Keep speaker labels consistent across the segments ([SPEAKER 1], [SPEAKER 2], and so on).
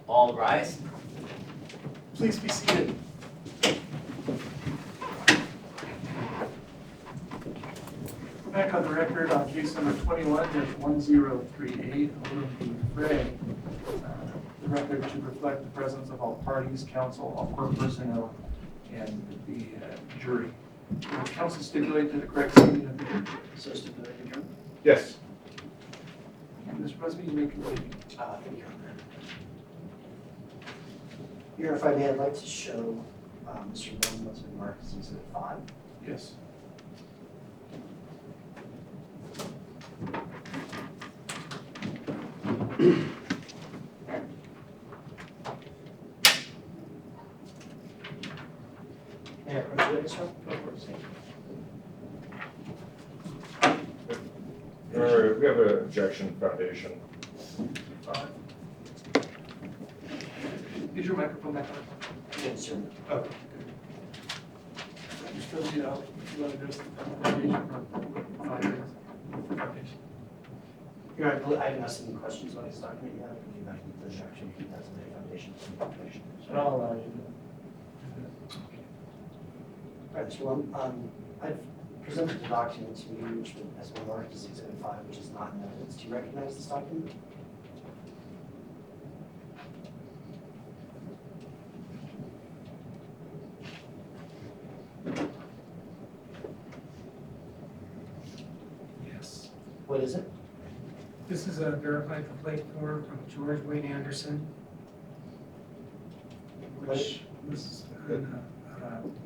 [SPEAKER 1] All rise.
[SPEAKER 2] Please be seated. Back on the record on case number 21-1038, Odum v. Frey. The record should reflect the presence of all parties, counsel, all court personnel, and the jury. Will counsel stipulate to the correct statement of the jury?
[SPEAKER 3] So stipulated, Your Honor.
[SPEAKER 4] Yes.
[SPEAKER 2] Mr. Busby, you may continue.
[SPEAKER 3] Thank you, Your Honor. Your Honor, if I may, I'd like to show Mr. Odum what's been marked as Exhibit 5.
[SPEAKER 2] Yes.
[SPEAKER 3] May I approach this one?
[SPEAKER 2] Go for it.
[SPEAKER 4] We have an objection, foundation.
[SPEAKER 2] Is your microphone back on?
[SPEAKER 3] Yes, sir.
[SPEAKER 2] Okay. You still need out, you want to address the foundation for 5 minutes? Foundation.
[SPEAKER 3] Your Honor, I haven't asked any questions about this document yet. I believe I can the objection if that's the foundation.
[SPEAKER 2] But I'll allow you to.
[SPEAKER 3] All right, Mr. Lum, I've presented the document to you, which has been marked as Exhibit 5, which is not in evidence. Do you recognize this document?
[SPEAKER 5] Yes.
[SPEAKER 3] What is it?
[SPEAKER 5] This is a verified complaint form from George Wayne Anderson, which was on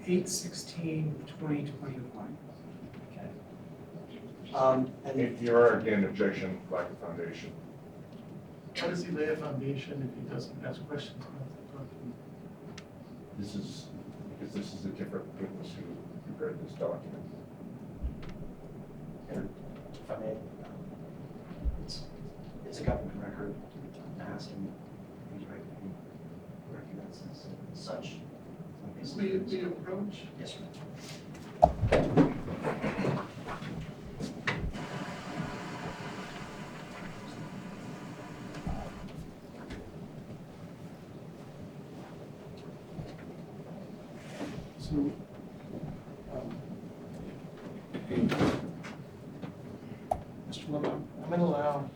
[SPEAKER 5] 8/16/2021.
[SPEAKER 3] Okay. And
[SPEAKER 4] If you are again objection, lack of foundation.
[SPEAKER 2] How does he lay a foundation if he doesn't ask questions about the document?
[SPEAKER 4] This is, because this is a different witness who prepared this document.
[SPEAKER 3] if I may, it's a government record. I'm asking if you recognize this as such.
[SPEAKER 2] We approach?
[SPEAKER 3] Yes, sir.
[SPEAKER 2] So, Mr. Lum, I'm going to allow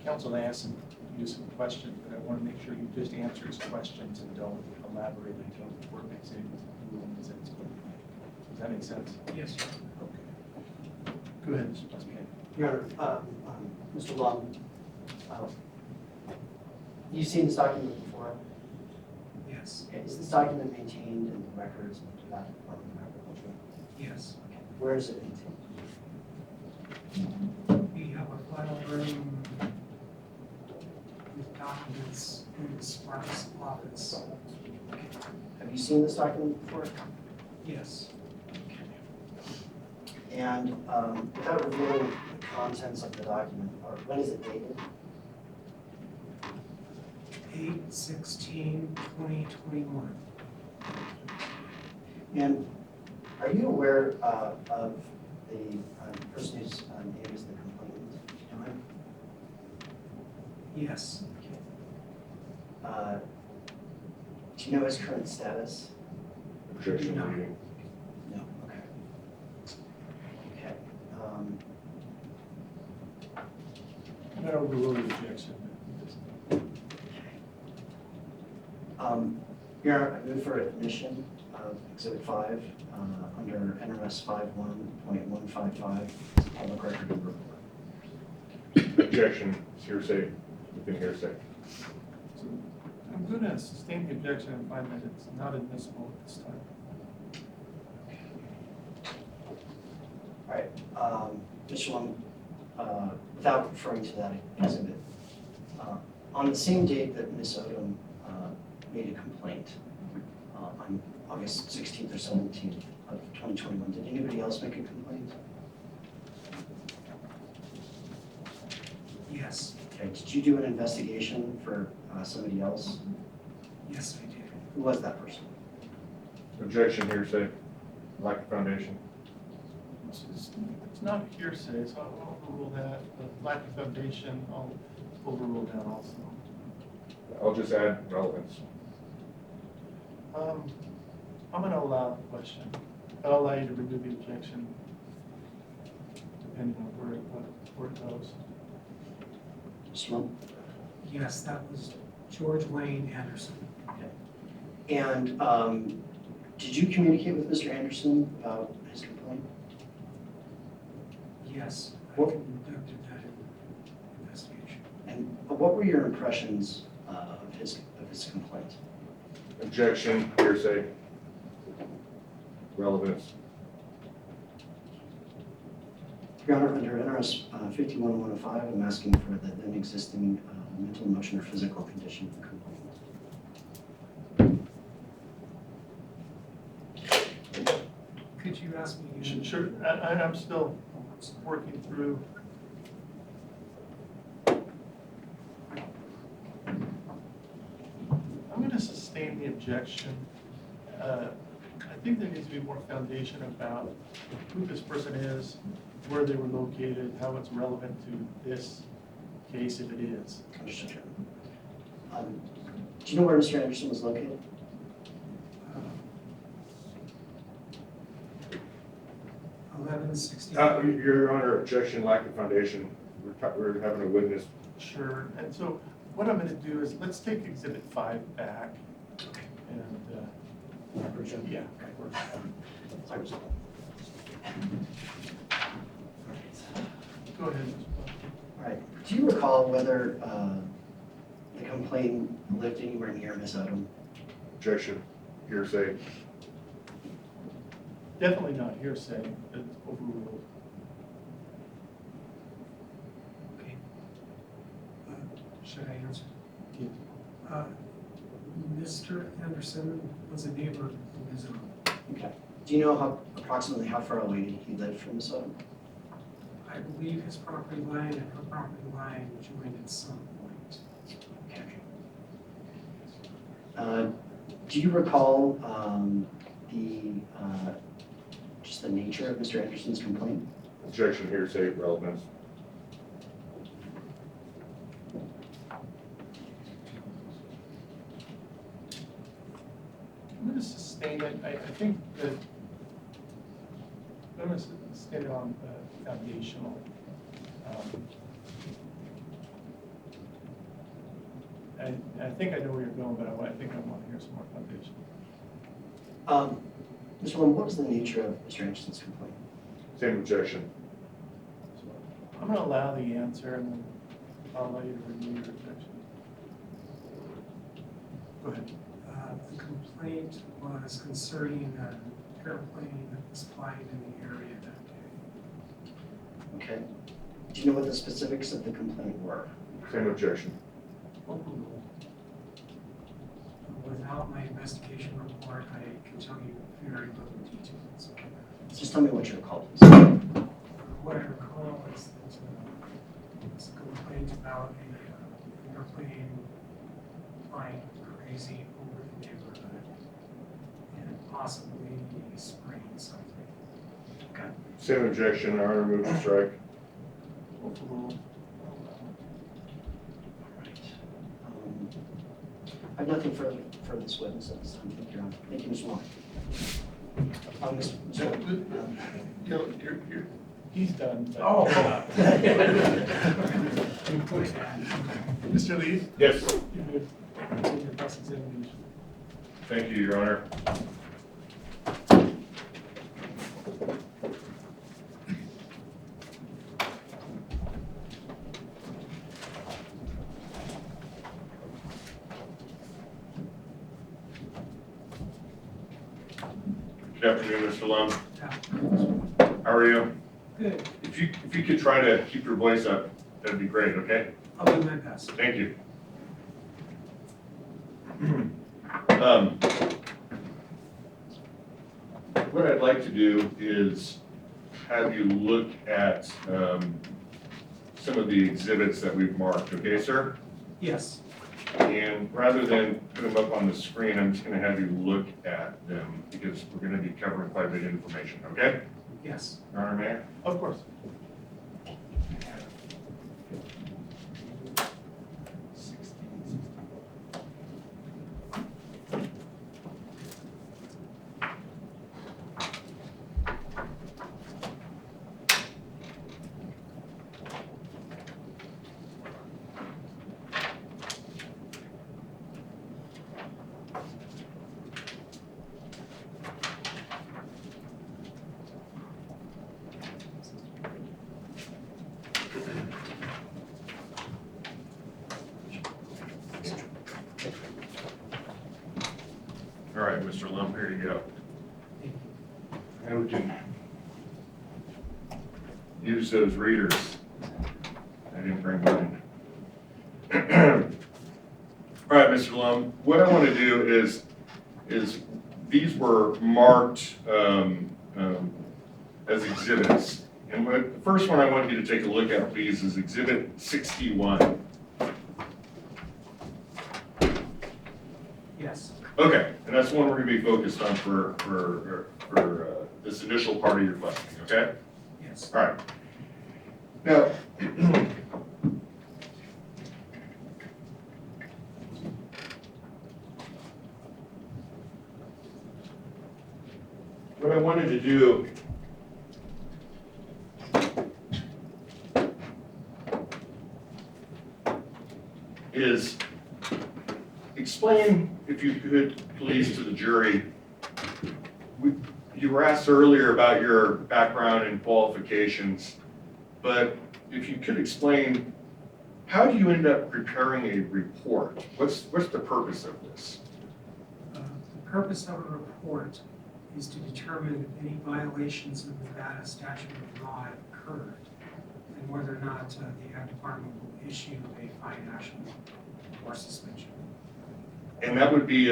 [SPEAKER 2] counsel to ask you some questions, but I want to make sure you just answer his questions and don't elaborate until the court makes any rulings. Does that make sense?
[SPEAKER 5] Yes, sir.
[SPEAKER 2] Okay. Go ahead, Mr. Busby.
[SPEAKER 3] Your Honor, Mr. Lum, you've seen this document before.
[SPEAKER 5] Yes.
[SPEAKER 3] Okay. Is this document maintained in the records of the Department of Agriculture?
[SPEAKER 5] Yes.
[SPEAKER 3] Okay. Where is it maintained?
[SPEAKER 5] We have a file room with documents in the Sparks office.
[SPEAKER 3] Have you seen this document before?
[SPEAKER 5] Yes.
[SPEAKER 3] And without revealing the contents of the document, or when is it dated?
[SPEAKER 5] 8/16/2021.
[SPEAKER 3] And are you aware of the person whose name is the complainant? Do you know him?
[SPEAKER 5] Yes.
[SPEAKER 3] Do you know his current status?
[SPEAKER 4] Objection
[SPEAKER 5] No.
[SPEAKER 4] reading.
[SPEAKER 3] No. Okay. Okay.
[SPEAKER 2] No, overrule the objection.
[SPEAKER 3] Your Honor, I move for admission of Exhibit 5 under NRS 51.155, public record of report.
[SPEAKER 4] Objection, is hearsay, within hearsay.
[SPEAKER 2] So I'm going to sustain the objection and find that it's not admissible at this time.
[SPEAKER 3] All right, Mr. Lum, without referring to that exhibit, on the same date that Ms. Odum made a complaint, on August 16th or 17th of 2021, did anybody else make a complaint?
[SPEAKER 5] Yes.
[SPEAKER 3] Okay, did you do an investigation for somebody else?
[SPEAKER 5] Yes, I did.
[SPEAKER 3] Who was that person?
[SPEAKER 4] Objection, hearsay, lack of foundation.
[SPEAKER 2] It's not hearsay, so I'll overrule that. The lack of foundation, I'll overrule that also.
[SPEAKER 4] I'll just add relevance.
[SPEAKER 2] I'm gonna allow the question, but I'll allow you to remove the objection depending on where it goes.
[SPEAKER 3] Mr. Lund?
[SPEAKER 5] Yes, that was George Wayne Anderson.
[SPEAKER 3] And did you communicate with Mr. Anderson about his complaint?
[SPEAKER 5] Yes, I
[SPEAKER 3] What-
[SPEAKER 5] conducted that investigation.
[SPEAKER 3] And what were your impressions of his complaint?
[SPEAKER 4] Objection, hearsay. Relevance.
[SPEAKER 3] Your Honor, under NRS 51-105, I'm asking for the then existing mental, emotional, or physical condition of the complaint.
[SPEAKER 5] Could you ask me again?
[SPEAKER 2] Sure, I'm still working through. I'm gonna sustain the objection. I think there needs to be more foundation about who this person is, where they were located, how it's relevant to this case, if it is.
[SPEAKER 3] Understood, Your Honor. Do you know where Mr. Anderson was located?
[SPEAKER 5] 1160.
[SPEAKER 4] Your Honor, objection, lack of foundation. We're having a witness.
[SPEAKER 2] Sure, and so what I'm gonna do is, let's take Exhibit 5 back, and, yeah. Go ahead, Mr. Blunt.
[SPEAKER 3] All right. Do you recall whether the complaint lived anywhere near Ms. Odum?
[SPEAKER 4] Objection, hearsay.
[SPEAKER 2] Definitely not hearsay, it's overruled.
[SPEAKER 5] Okay. Should I answer?
[SPEAKER 2] Yeah.
[SPEAKER 5] Mr. Anderson was a neighbor of Ms. Odum.
[SPEAKER 3] Okay. Do you know approximately how far away he lived from Ms. Odum?
[SPEAKER 5] I believe his property line and her property line joined at some point.
[SPEAKER 3] Okay. Do you recall just the nature of Mr. Anderson's complaint?
[SPEAKER 4] Objection, hearsay, relevance.
[SPEAKER 2] I'm gonna sustain it, I think that, I'm gonna sustain it on foundational. I think I know where you're going, but I think I want to hear some more foundation.
[SPEAKER 3] Mr. Lund, what was the nature of Mr. Anderson's complaint?
[SPEAKER 4] Same objection.
[SPEAKER 2] So I'm gonna allow the answer, and then I'll allow you to remove your objection. Go ahead.
[SPEAKER 5] The complaint was concerning an airplane that was flying in the area that day.
[SPEAKER 3] Okay. Do you know what the specifics of the complaint were?
[SPEAKER 4] Same objection.
[SPEAKER 2] Overruled.
[SPEAKER 5] Without my investigation report, I can tell you very little details.
[SPEAKER 3] Just tell me what you recall, please.
[SPEAKER 5] What I recall is that it was a complaint about an airplane flying crazy over the neighborhood and possibly spraying something.
[SPEAKER 3] Okay.
[SPEAKER 4] Same objection, Your Honor, move to strike.
[SPEAKER 2] Overruled.
[SPEAKER 3] I have nothing further for this witness at this time. Thank you, Your Honor. Thank you, Mr. Long.
[SPEAKER 2] He's done. but-
[SPEAKER 3] Oh.
[SPEAKER 2] Mr. Leath?
[SPEAKER 4] Yes.
[SPEAKER 2] You may take your cross-examination.
[SPEAKER 4] Thank you, Your Honor. Good afternoon, Mr. Lum. How are you?
[SPEAKER 5] Good.
[SPEAKER 4] If you could try to keep your voice up, that'd be great, okay?
[SPEAKER 5] I'll do my best.
[SPEAKER 4] Thank you. What I'd like to do is have you look at some of the exhibits that we've marked, okay, sir?
[SPEAKER 5] Yes.
[SPEAKER 4] And rather than put them up on the screen, I'm just gonna have you look at them because we're gonna be covering quite a bit of information, okay?
[SPEAKER 5] Yes.
[SPEAKER 4] Your Honor, may I?
[SPEAKER 2] Of course.
[SPEAKER 4] All right, Mr. Lum, here you go. And we can use those readers. I didn't bring mine. All right, Mr. Lum, what I want to do is these were marked as exhibits. And the first one I want you to take a look at, please, is Exhibit 61.
[SPEAKER 5] Yes.
[SPEAKER 4] Okay, and that's the one we're going to be focused on for this initial part of your questioning, okay?
[SPEAKER 5] Yes.
[SPEAKER 4] All right. Now, what I wanted to do is explain, if you could, please, to the jury. You were asked earlier about your background and qualifications, but if you could explain, how do you end up preparing a report? What's the purpose of this?
[SPEAKER 5] The purpose of a report is to determine if any violations of the Nevada statute of law have occurred and whether or not the ag department will issue a fine action or suspension.
[SPEAKER 4] And that would be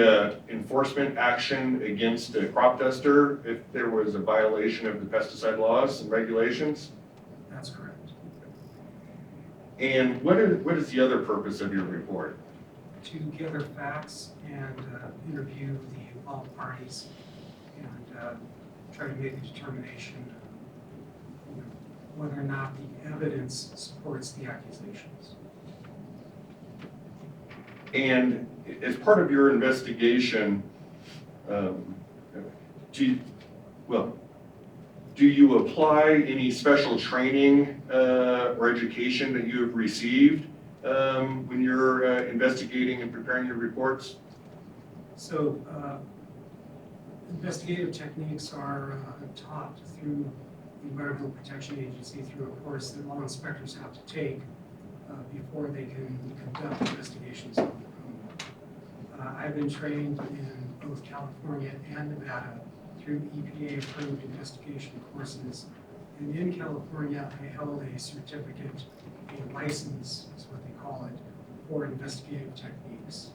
[SPEAKER 4] enforcement action against a crop duster if there was a violation of the pesticide laws and regulations?
[SPEAKER 5] That's correct.
[SPEAKER 4] And what is the other purpose of your report?
[SPEAKER 5] To gather facts and interview the involved parties and try to make a determination whether or not the evidence supports the accusations.
[SPEAKER 4] And as part of your investigation, do you apply any special training or education that you have received when you're investigating and preparing your reports?
[SPEAKER 5] So investigative techniques are taught through the Environmental Protection Agency through a course that all inspectors have to take before they can conduct investigations. I've been trained in both California and Nevada through EPA-approved investigation courses. And in California, I held a certificate, a license is what they call it, for investigative techniques.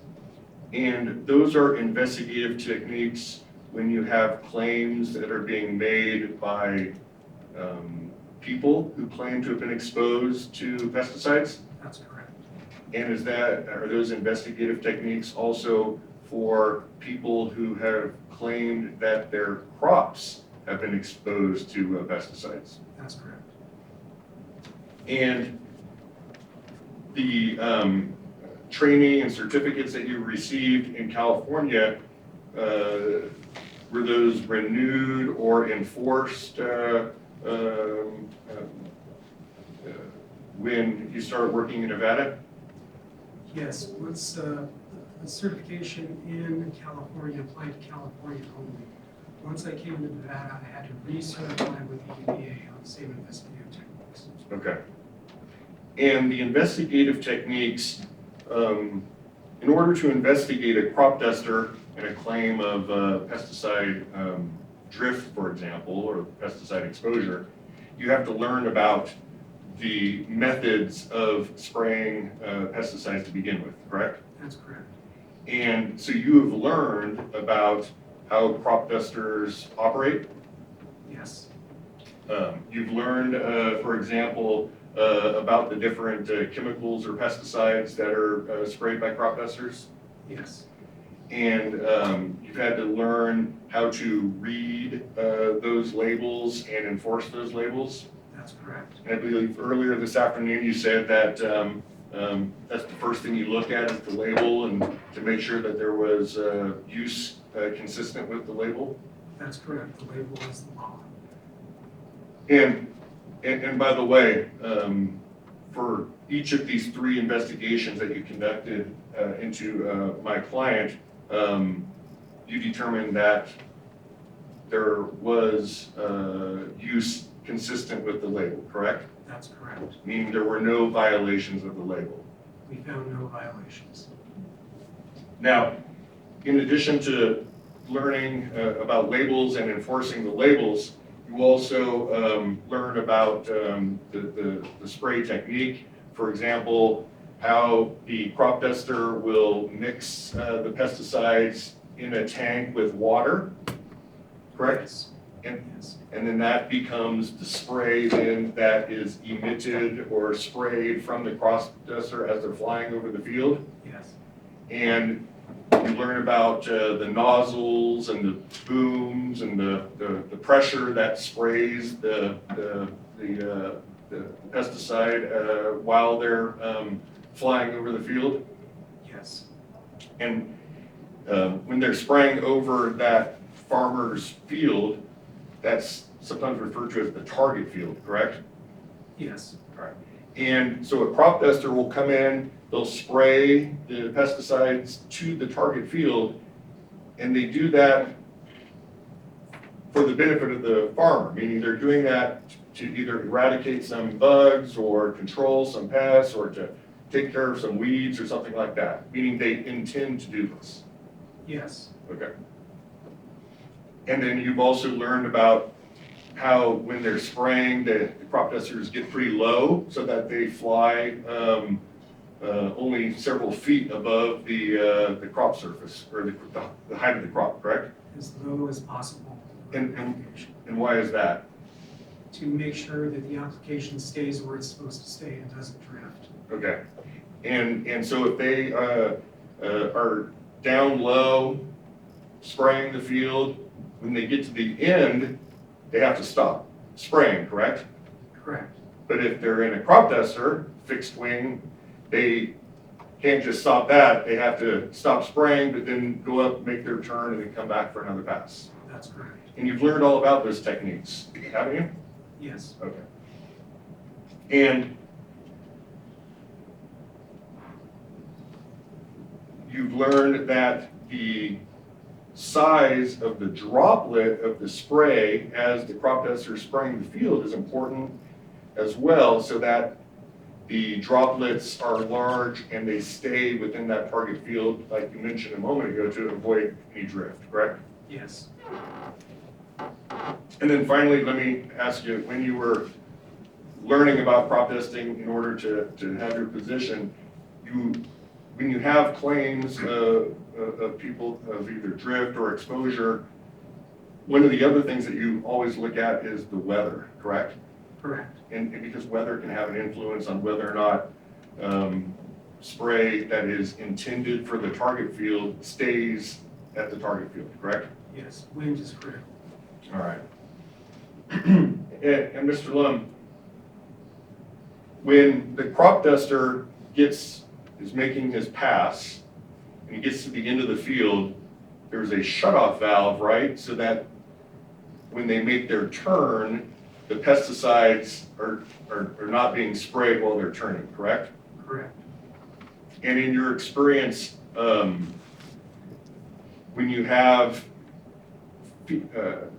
[SPEAKER 4] And those are investigative techniques when you have claims that are being made by people who claim to have been exposed to pesticides?
[SPEAKER 5] That's correct.
[SPEAKER 4] And are those investigative techniques also for people who have claimed that their crops have been exposed to pesticides?
[SPEAKER 5] That's correct.
[SPEAKER 4] And the training and certificates that you received in California, were those renewed or enforced when you started working in Nevada?
[SPEAKER 5] Yes, once the certification in California applied to California only. Once I came to Nevada, I had to recertify with the EPA on the same investigative techniques.
[SPEAKER 4] Okay. And the investigative techniques, in order to investigate a crop duster and a claim of pesticide drift, for example, or pesticide exposure, you have to learn about the methods of spraying pesticides to begin with, correct?
[SPEAKER 5] That's correct.
[SPEAKER 4] And so you have learned about how crop dusters operate.
[SPEAKER 5] Yes.
[SPEAKER 4] You've learned, for example, about the different chemicals or pesticides that are sprayed by crop dusters.
[SPEAKER 5] Yes.
[SPEAKER 4] And you've had to learn how to read those labels and enforce those labels.
[SPEAKER 5] That's correct.
[SPEAKER 4] And I believe earlier this afternoon you said that that's the first thing you look at is the label and to make sure that there was use consistent with the label.
[SPEAKER 5] That's correct. The label is the law.
[SPEAKER 4] And by the way, for each of these 3 investigations that you conducted into my client, you determined that there was use consistent with the label, correct?
[SPEAKER 5] That's correct.
[SPEAKER 4] Meaning there were no violations of the label.
[SPEAKER 5] We found no violations.
[SPEAKER 4] Now, in addition to learning about labels and enforcing the labels, you also learn about the spray technique. For example, how the crop duster will mix the pesticides in a tank with water, correct?
[SPEAKER 5] Yes. Yes.
[SPEAKER 4] And then that becomes the spray then that is emitted or sprayed from the crop duster as they're flying over the field.
[SPEAKER 5] Yes.
[SPEAKER 4] And you learn about the nozzles and the booms and the pressure that sprays the pesticide while they're flying over the field.
[SPEAKER 5] Yes.
[SPEAKER 4] And when they're spraying over that farmer's field, that's sometimes referred to as the target field, correct?
[SPEAKER 5] Yes.
[SPEAKER 4] Right. And so a crop duster will come in, they'll spray the pesticides to the target field, and they do that for the benefit of the farmer, meaning they're doing that to either eradicate some bugs or control some pests or to take care of some weeds or something like that, meaning they intend to do this.
[SPEAKER 5] Yes.
[SPEAKER 4] Okay. And then you've also learned about how when they're spraying, the crop dusters get pretty low so that they fly only several feet above the crop surface or the height of the crop, correct?
[SPEAKER 5] As low as possible.
[SPEAKER 4] And why is that?
[SPEAKER 5] To make sure that the application stays where it's supposed to stay and doesn't drift.
[SPEAKER 4] Okay. And so if they are down low spraying the field, when they get to the end, they have to stop spraying, correct?
[SPEAKER 5] Correct.
[SPEAKER 4] But if they're in a crop duster, fixed wing, they can't just stop that. They have to stop spraying, but then go up, make their turn, and then come back for another pass.
[SPEAKER 5] That's correct.
[SPEAKER 4] And you've learned all about those techniques, haven't you?
[SPEAKER 5] Yes.
[SPEAKER 4] Okay. And you've learned that the size of the droplet of the spray as the crop duster is spraying the field is important as well, so that the droplets are large and they stay within that target field, like you mentioned a moment ago, to avoid any drift, correct?
[SPEAKER 5] Yes.
[SPEAKER 4] And then finally, let me ask you, when you were learning about crop dusting in order to have your position, when you have claims of people of either drift or exposure, one of the other things that you always look at is the weather, correct?
[SPEAKER 5] Correct.
[SPEAKER 4] And because weather can have an influence on whether or not spray that is intended for the target field stays at the target field, correct?
[SPEAKER 5] Yes. Wind is critical.
[SPEAKER 4] All right. And Mr. Lum, when the crop duster is making his pass, and he gets to the end of the field, there's a shutoff valve, right? So that when they make their turn, the pesticides are not being sprayed while they're turning, correct?
[SPEAKER 5] Correct.
[SPEAKER 4] And in your experience, when you have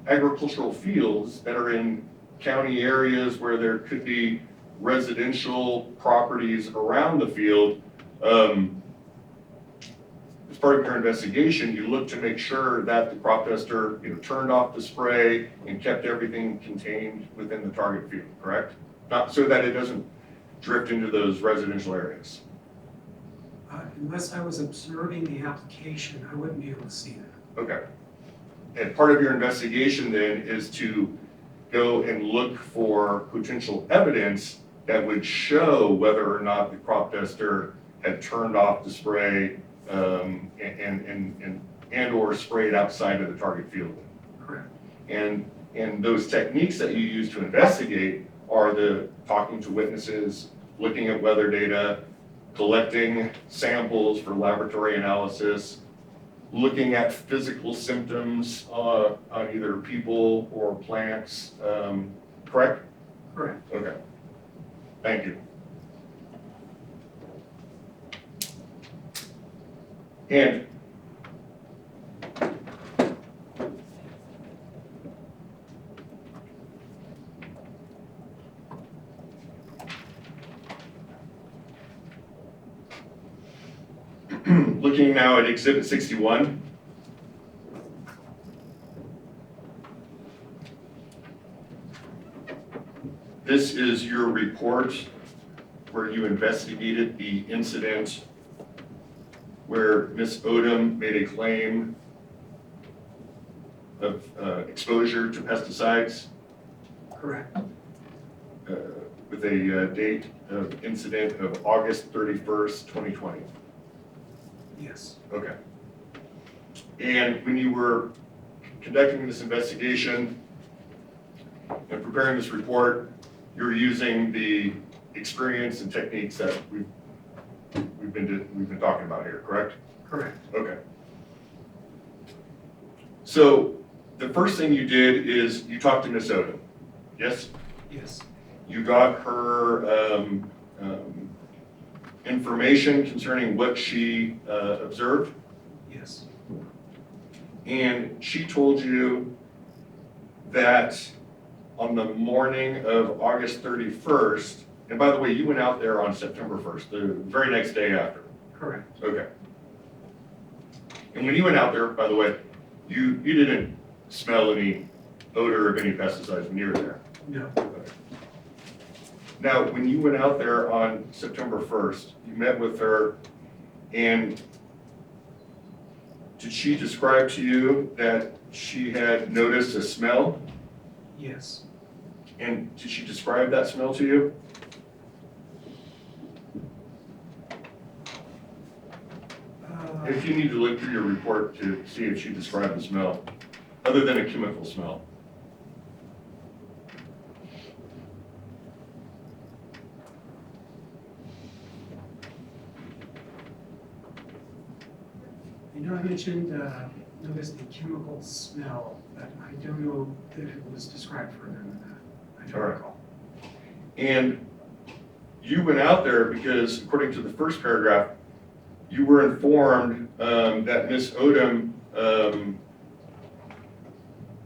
[SPEAKER 4] agricultural fields that are in county areas where there could be residential properties around the field, as part of your investigation, you look to make sure that the crop duster, turned off the spray and kept everything contained within the target field, correct? Not so that it doesn't drift into those residential areas.
[SPEAKER 5] Unless I was observing the application, I wouldn't be able to see that.
[SPEAKER 4] Okay. And part of your investigation then is to go and look for potential evidence that would show whether or not the crop duster had turned off the spray and or sprayed outside of the target field.
[SPEAKER 5] Correct.
[SPEAKER 4] And those techniques that you use to investigate are the talking to witnesses, looking at weather data, collecting samples for laboratory analysis, looking at physical symptoms on either people or plants, correct?
[SPEAKER 5] Correct.
[SPEAKER 4] Okay. Thank you. And looking now at Exhibit 61, this is your report where you investigated the incident where Ms. Odum made a claim of exposure to pesticides
[SPEAKER 5] Correct.
[SPEAKER 4] with a date of incident of August 31st, 2020.
[SPEAKER 5] Yes.
[SPEAKER 4] Okay. And when you were conducting this investigation and preparing this report, you were using the experience and techniques that we've been talking about here, correct?
[SPEAKER 5] Correct.
[SPEAKER 4] Okay. So the first thing you did is you talked to Ms. Odum, yes?
[SPEAKER 5] Yes.
[SPEAKER 4] You got her information concerning what she observed,
[SPEAKER 5] Yes.
[SPEAKER 4] and she told you that on the morning of August 31st, and by the way, you went out there on September 1st, the very next day after.
[SPEAKER 5] Correct.
[SPEAKER 4] Okay. And when you went out there, by the way, you didn't smell any odor of any pesticides when you were there.
[SPEAKER 5] No.
[SPEAKER 4] Okay. Now, when you went out there on September 1st, you met with her, and did she describe to you that she had noticed a smell?
[SPEAKER 5] Yes.
[SPEAKER 4] And did she describe that smell to you? If you need to look through your report to see if she described the smell, other than a chemical smell.
[SPEAKER 5] You know, I mentioned, noticed the chemical smell, but I don't know that it was described further than that. I don't
[SPEAKER 4] All right.
[SPEAKER 5] recall.
[SPEAKER 4] And you went out there because, according to the first paragraph, you were informed that Ms. Odum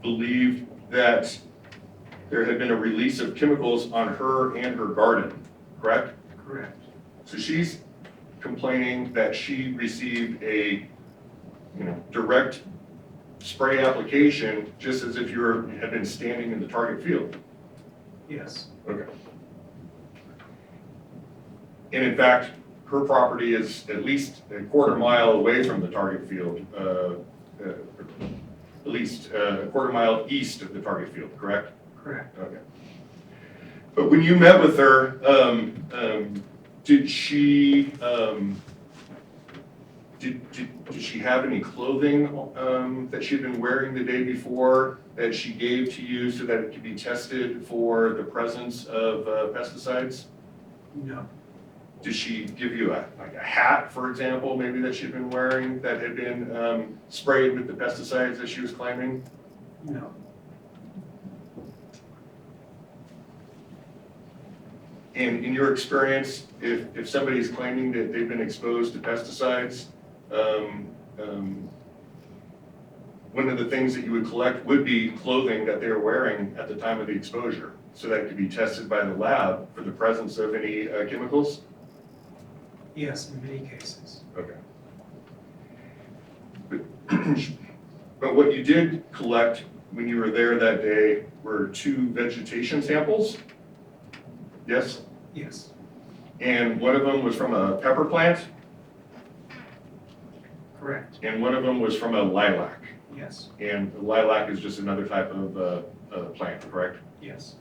[SPEAKER 4] believed that there had been a release of chemicals on her and her garden, correct?
[SPEAKER 5] Correct.
[SPEAKER 4] So she's complaining that she received a, direct spray application, just as if had been standing in the target field.
[SPEAKER 5] Yes.
[SPEAKER 4] Okay. And in fact, her property is at least a quarter mile away from the target field, at least a quarter mile east of the target field, correct?
[SPEAKER 5] Correct.
[SPEAKER 4] Okay. But when you met with her, did she did she have any clothing that she'd been wearing the day before that she gave to you so that it could be tested for the presence of pesticides?
[SPEAKER 5] No.
[SPEAKER 4] Did she give you a hat, for example, maybe that she'd been wearing that had been sprayed with the pesticides that she was claiming?
[SPEAKER 5] No.
[SPEAKER 4] In your experience, if somebody's claiming that they've been exposed to pesticides, one of the things that you would collect would be clothing that they're wearing at the time of the exposure, so that it could be tested by the lab for the presence of any chemicals?
[SPEAKER 5] Yes, in many cases.
[SPEAKER 4] Okay. But what you did collect when you were there that day were 2 vegetation samples? Yes?
[SPEAKER 5] Yes.
[SPEAKER 4] And one of them was from a pepper plant,
[SPEAKER 5] Correct.
[SPEAKER 4] and one of them was from a lilac.
[SPEAKER 5] Yes.
[SPEAKER 4] And the lilac is just another type of plant, correct?
[SPEAKER 5] Yes.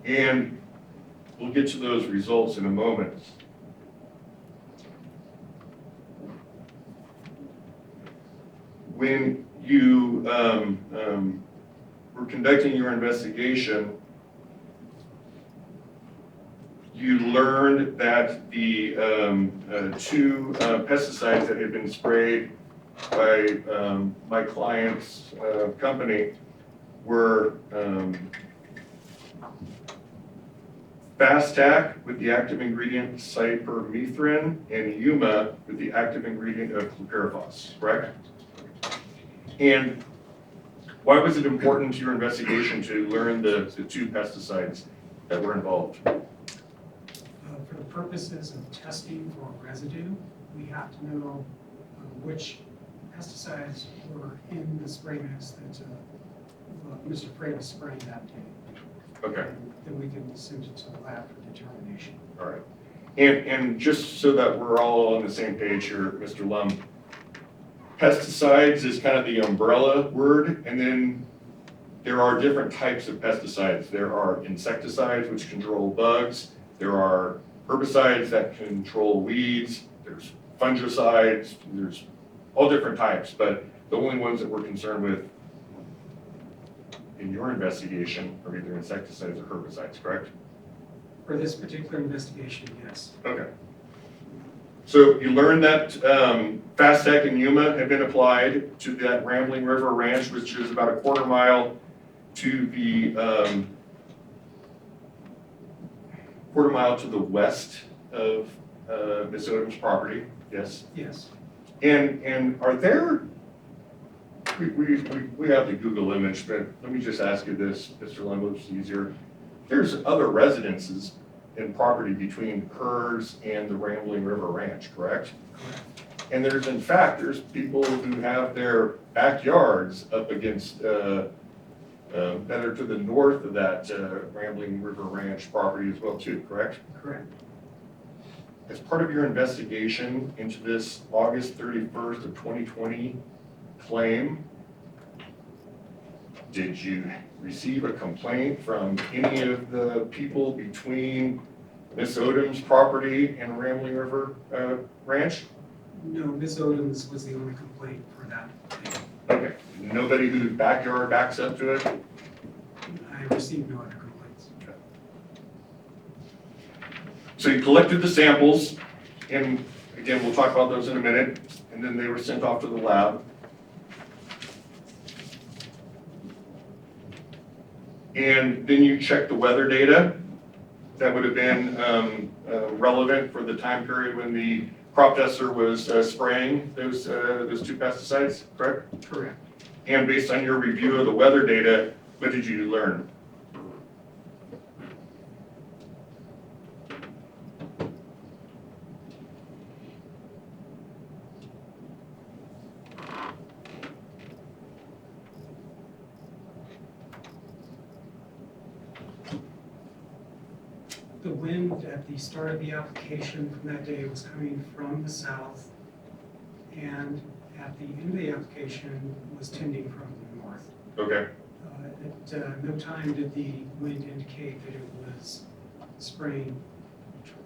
[SPEAKER 4] And we'll get to those results in a moment. When you were conducting your investigation, you learned that the 2 pesticides that had been sprayed by my client's company were Fast-Tac with the active ingredient cypermethrin and Yuma with the active ingredient of chlorpyrifos, correct? And why was it important to your investigation to learn the 2 pesticides that were involved?
[SPEAKER 5] For the purposes of testing for residue, we have to know which pesticides were in the spray mix that Mr. Frey was spraying that day.
[SPEAKER 4] Okay.
[SPEAKER 5] Then we can send it to the lab for determination.
[SPEAKER 4] All right. And just so that we're all on the same page here, Mr. Lum, pesticides is kind of the umbrella word, and then there are different types of pesticides. There are insecticides, which control bugs. There are herbicides that control weeds. There's fungicides. There's all different types, but the only ones that we're concerned with in your investigation are either insecticides or herbicides, correct?
[SPEAKER 5] For this particular investigation, yes.
[SPEAKER 4] Okay. So you learned that FASTEC and Yuma have been applied to that Rambling River Ranch, which is about a quarter mile to the west of Ms. Odom's property. Yes.
[SPEAKER 5] Yes.
[SPEAKER 4] And are there? We have the Google image, but let me just ask you this, Mr. Lembo, it's easier. There's other residences and property between hers and the Rambling River Ranch, correct?
[SPEAKER 5] Correct.
[SPEAKER 4] And there's people who have their backyards up against, better to the north of that Rambling River Ranch property as well too, correct?
[SPEAKER 5] Correct.
[SPEAKER 4] As part of your investigation into this August 31st of 2020 claim, did you receive a complaint from any of the people between Ms. Odom's property and Rambling River Ranch?
[SPEAKER 5] No, Ms. Odom's was the only complaint for that day.
[SPEAKER 4] Okay, nobody whose backyard backs up to it?
[SPEAKER 5] I received no other complaints.
[SPEAKER 4] So you collected the samples, and again, we'll talk about those in a minute, and then they were sent off to the lab. And then you checked the weather data that would have been relevant for the time period when the crop duster was spraying those two pesticides, correct?
[SPEAKER 5] Correct.
[SPEAKER 4] And based on your review of the weather data, what did you learn?
[SPEAKER 5] The wind at the start of the application from that day was coming from the south, and at the end of the application was tending from the north.
[SPEAKER 4] Okay,
[SPEAKER 5] At no time did the wind indicate that it was spraying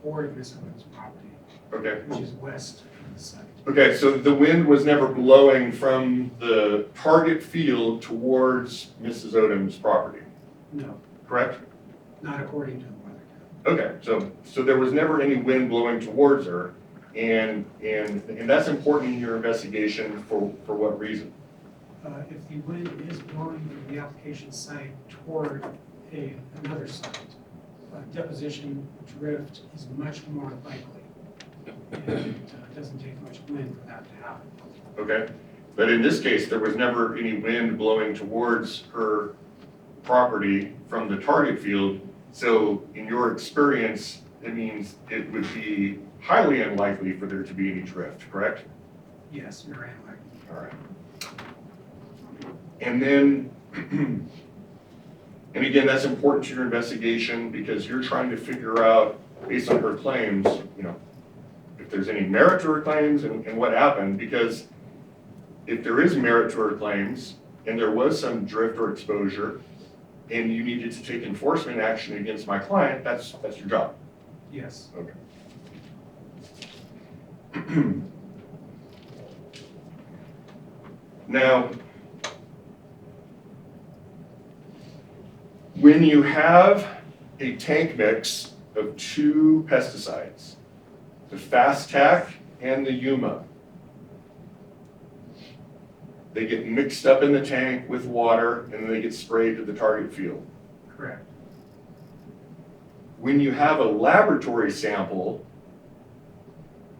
[SPEAKER 5] toward Ms. Odom's property,
[SPEAKER 4] okay.
[SPEAKER 5] which is west of the site.
[SPEAKER 4] Okay, so the wind was never blowing from the target field towards Mrs. Odom's property,
[SPEAKER 5] No,
[SPEAKER 4] correct?
[SPEAKER 5] not according to the weather.
[SPEAKER 4] Okay, so there was never any wind blowing towards her, and that's important in your investigation for what reason?
[SPEAKER 5] If the wind is blowing from the application site toward another site, deposition drift is much more likely. And it doesn't take much wind for that to happen.
[SPEAKER 4] Okay, but in this case, there was never any wind blowing towards her property from the target field. So in your experience, it means it would be highly unlikely for there to be any drift, correct?
[SPEAKER 5] Yes, you're unlikely.
[SPEAKER 4] All right. And then, and again, that's important to your investigation because you're trying to figure out, based on her claims, if there's any merit to her claims and what happened, because if there is merit to her claims and there was some drift or exposure and you needed to take enforcement action against my client, that's your job.
[SPEAKER 5] Yes.
[SPEAKER 4] Okay. Now, when you have a tank mix of two pesticides, the FASTEC and the Yuma, they get mixed up in the tank with water and then they get sprayed to the target field.
[SPEAKER 5] Correct.
[SPEAKER 4] When you have a laboratory sample,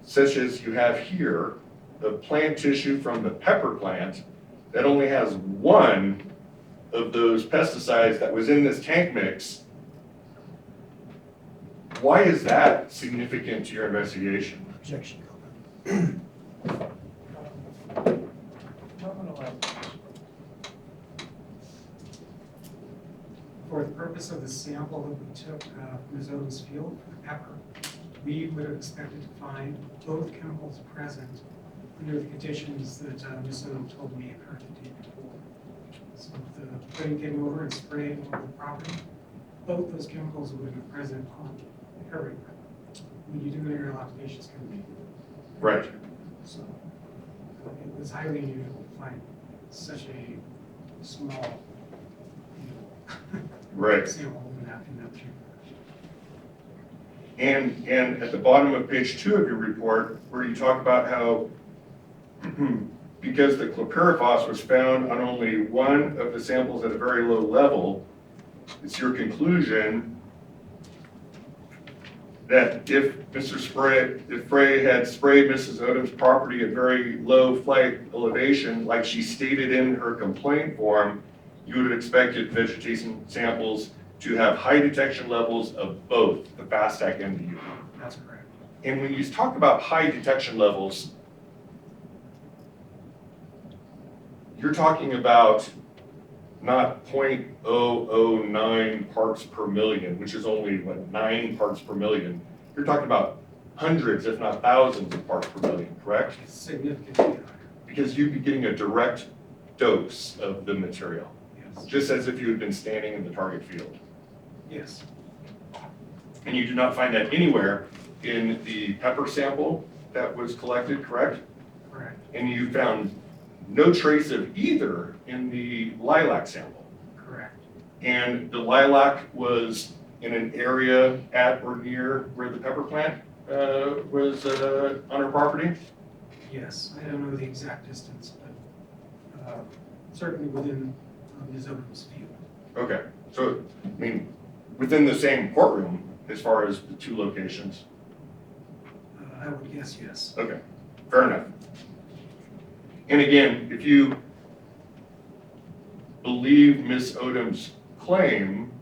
[SPEAKER 4] such as you have here, the plant tissue from the pepper plant that only has one of those pesticides that was in this tank mix, why is that significant to your investigation?
[SPEAKER 5] Objection. For the purpose of this sample that we took from Ms. Odom's field for the pepper, we would have expected to find both chemicals present under the conditions that Ms. Odum told me occurred the day before. So if the plane came over and sprayed over the property, both those chemicals would have been present on everywhere. When you do an aerial observation, it's going to be
[SPEAKER 4] Right.
[SPEAKER 5] so it was highly unusual to find such a small,
[SPEAKER 4] Right.
[SPEAKER 5] sample in that chamber.
[SPEAKER 4] And at the bottom of page 2 of your report, where you talk about how because the chlorpyrifos was found on only one of the samples at a very low level, it's your conclusion that if Frey had sprayed Mrs. Odom's property at very low flight elevation, like she stated in her complaint form, you would have expected vegetation samples to have high detection levels of both the FASTAC and the UV.
[SPEAKER 5] That's correct.
[SPEAKER 4] And when you talk about high detection levels, you're talking about not 0.009 parts per million, which is only, 9 parts per million. You're talking about hundreds, if not thousands of parts per million, correct?
[SPEAKER 5] Significantly higher,
[SPEAKER 4] Because you'd be getting a direct dose of the material,
[SPEAKER 5] yes.
[SPEAKER 4] just as if you had been standing in the target field.
[SPEAKER 5] Yes,
[SPEAKER 4] And you do not find that anywhere in the pepper sample that was collected, correct?
[SPEAKER 5] correct,
[SPEAKER 4] And you found no trace of either in the lilac sample.
[SPEAKER 5] correct.
[SPEAKER 4] And the lilac was in an area at or near where the pepper plant was on her property?
[SPEAKER 5] Yes, I don't know the exact distance, but certainly within Ms. Odom's field.
[SPEAKER 4] Okay, so, I mean, within the same courtroom as far as the two locations?
[SPEAKER 5] I would guess yes.
[SPEAKER 4] Okay, fair enough. And again, if you believe Ms. Odom's claim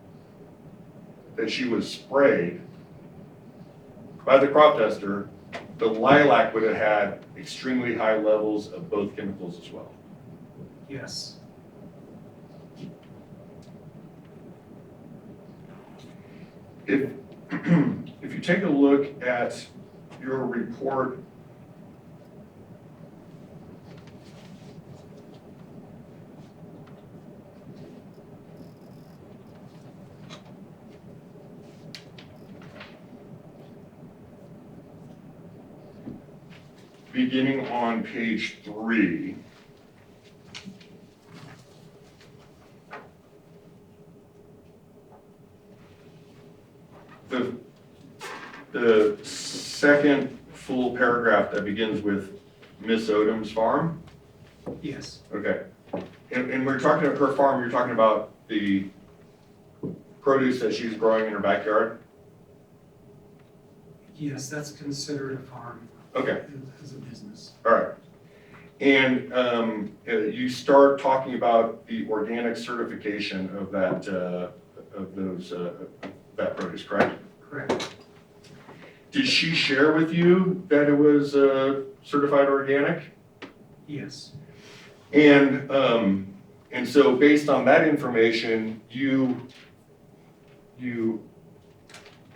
[SPEAKER 4] that she was sprayed by the crop duster, the lilac would have had extremely high levels of both chemicals as well.
[SPEAKER 5] Yes,
[SPEAKER 4] If you take a look at your report, beginning on page 3, the second full paragraph that begins with Miss Odom's farm.
[SPEAKER 5] yes,
[SPEAKER 4] Okay. And we're talking about her farm, you're talking about the produce that she's growing in her backyard?
[SPEAKER 5] yes, that's considered a farm.
[SPEAKER 4] Okay.
[SPEAKER 5] As a business.
[SPEAKER 4] All right. And you start talking about the organic certification of that, that produce, correct?
[SPEAKER 5] Correct.
[SPEAKER 4] Did she share with you that it was certified organic?
[SPEAKER 5] Yes,
[SPEAKER 4] And so based on that information, you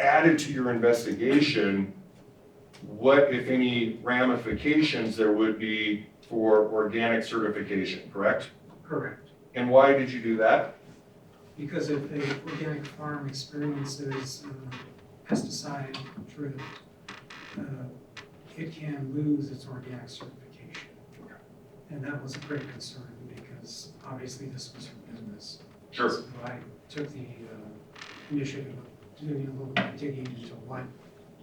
[SPEAKER 4] added to your investigation what, if any, ramifications there would be for organic certification, correct?
[SPEAKER 5] correct.
[SPEAKER 4] And why did you do that?
[SPEAKER 5] Because if an organic farm experiences pesticide drift, it can lose its organic certification. And that was a great concern because obviously this was her business.
[SPEAKER 4] Sure.
[SPEAKER 5] So I took the initiative of doing a little bit of digging into what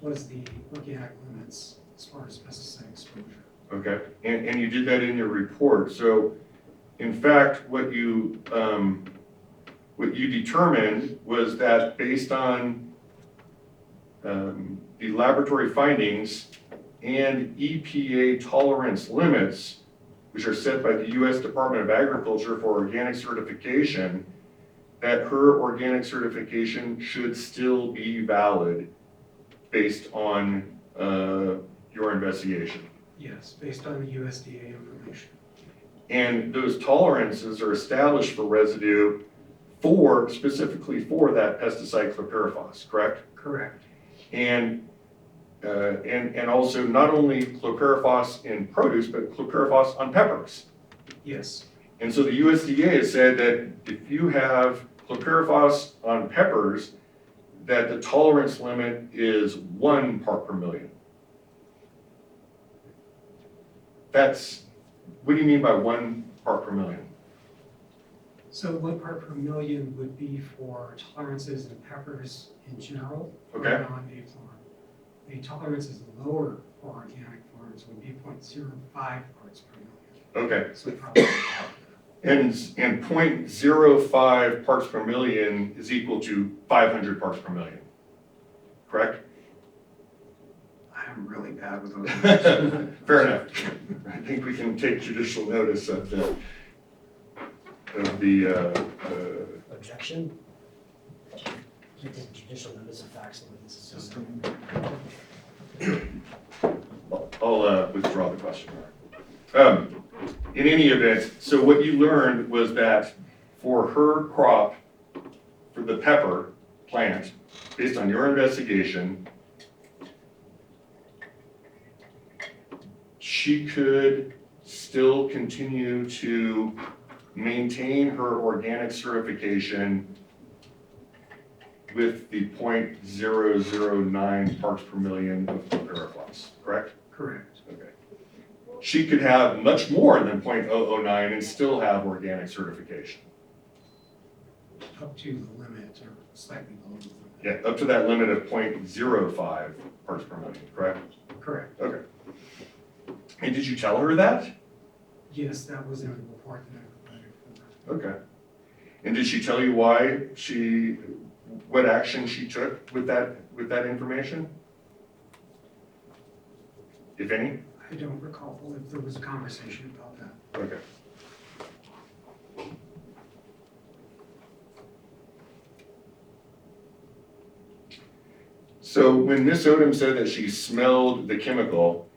[SPEAKER 5] was the organic limits as far as pesticide exposure.
[SPEAKER 4] Okay, and you did that in your report. So in fact, what you determined was that based on the laboratory findings and EPA tolerance limits, which are set by the U.S. Department of Agriculture for organic certification, that her organic certification should still be valid based on your investigation.
[SPEAKER 5] Yes, based on the USDA information.
[SPEAKER 4] And those tolerances are established for residue specifically for that pesticide chlorpyrifos, correct?
[SPEAKER 5] Correct.
[SPEAKER 4] And also not only chlorpyrifos in produce, but chlorpyrifos on peppers.
[SPEAKER 5] Yes,
[SPEAKER 4] And so the USDA has said that if you have chlorpyrifos on peppers, that the tolerance limit is 1 part per million. What do you mean by 1 part per million?
[SPEAKER 5] so 1 part per million would be for tolerances in peppers in general, or
[SPEAKER 4] Okay.
[SPEAKER 5] on a farm. The tolerance is lower for organic farms would be 0.05 parts per million.
[SPEAKER 4] Okay,
[SPEAKER 5] So probably,
[SPEAKER 4] and 0.05 parts per million is equal to 500 parts per million, correct?
[SPEAKER 5] I'm really bad with those.
[SPEAKER 4] Fair enough. I think we can take judicial notice of the
[SPEAKER 3] Objection? You take judicial notice of facts and witnesses.
[SPEAKER 4] I'll withdraw the question. In any event, so what you learned was that for her crop, for the pepper plant, based on your investigation, she could still continue to maintain her organic certification with the 0.009 parts per million of chlorpyrifos, correct?
[SPEAKER 5] Correct.
[SPEAKER 4] Okay. She could have much more than 0.009 and still have organic certification.
[SPEAKER 5] Up to the limit or slightly below the limit.
[SPEAKER 4] Yeah, up to that limit of 0.05 parts per million, correct?
[SPEAKER 5] Correct.
[SPEAKER 4] Okay. And did you tell her that?
[SPEAKER 5] Yes, that was in the report that I provided for that.
[SPEAKER 4] Okay. And did she tell you what action she took with that information? If any?
[SPEAKER 5] I don't recall if there was a conversation about that.
[SPEAKER 4] Okay. So when Ms. Odum said that she smelled the chemical,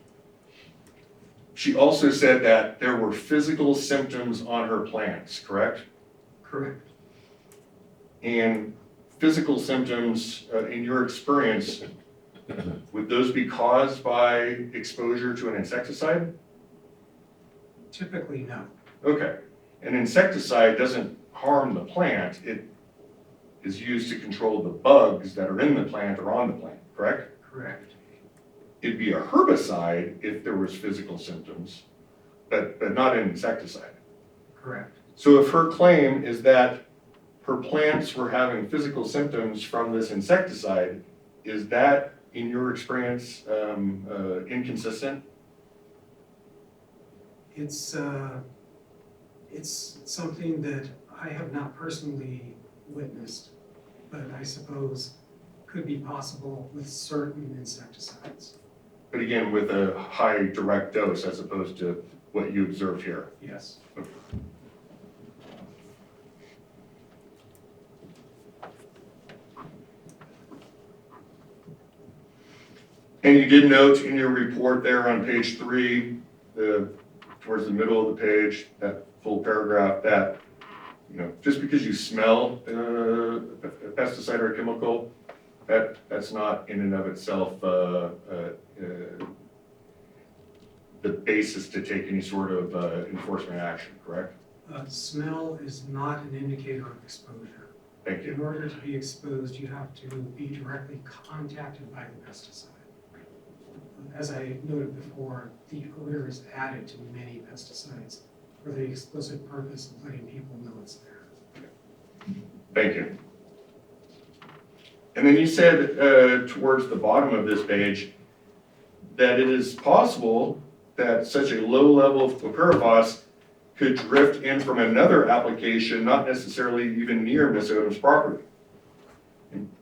[SPEAKER 4] she also said that there were physical symptoms on her plants, correct?
[SPEAKER 5] Correct.
[SPEAKER 4] And physical symptoms, in your experience, would those be caused by exposure to an insecticide?
[SPEAKER 5] Typically, no.
[SPEAKER 4] Okay. An insecticide doesn't harm the plant. It is used to control the bugs that are in the plant or on the plant, correct?
[SPEAKER 5] Correct.
[SPEAKER 4] It'd be a herbicide if there was physical symptoms, but not an insecticide.
[SPEAKER 5] Correct.
[SPEAKER 4] So if her claim is that her plants were having physical symptoms from this insecticide, is that, in your experience, inconsistent?
[SPEAKER 5] It's something that I have not personally witnessed, but I suppose could be possible with certain insecticides.
[SPEAKER 4] But again, with a high direct dose as opposed to what you observed here.
[SPEAKER 5] Yes.
[SPEAKER 4] And you did note in your report there on page 3, towards the middle of the page, that full paragraph, that, just because you smell a pesticide or a chemical, that's not in and of itself the basis to take any sort of enforcement action, correct?
[SPEAKER 5] Smell is not an indicator of exposure.
[SPEAKER 4] Thank you.
[SPEAKER 5] In order to be exposed, you have to be directly contacted by the pesticide. As I noted before, the odor is added to many pesticides for the explicit purpose of letting people know it's there.
[SPEAKER 4] Thank you. And then you said towards the bottom of this page that it is possible that such a low level of chlorpyrifos could drift in from another application, not necessarily even near Ms. Odum's property.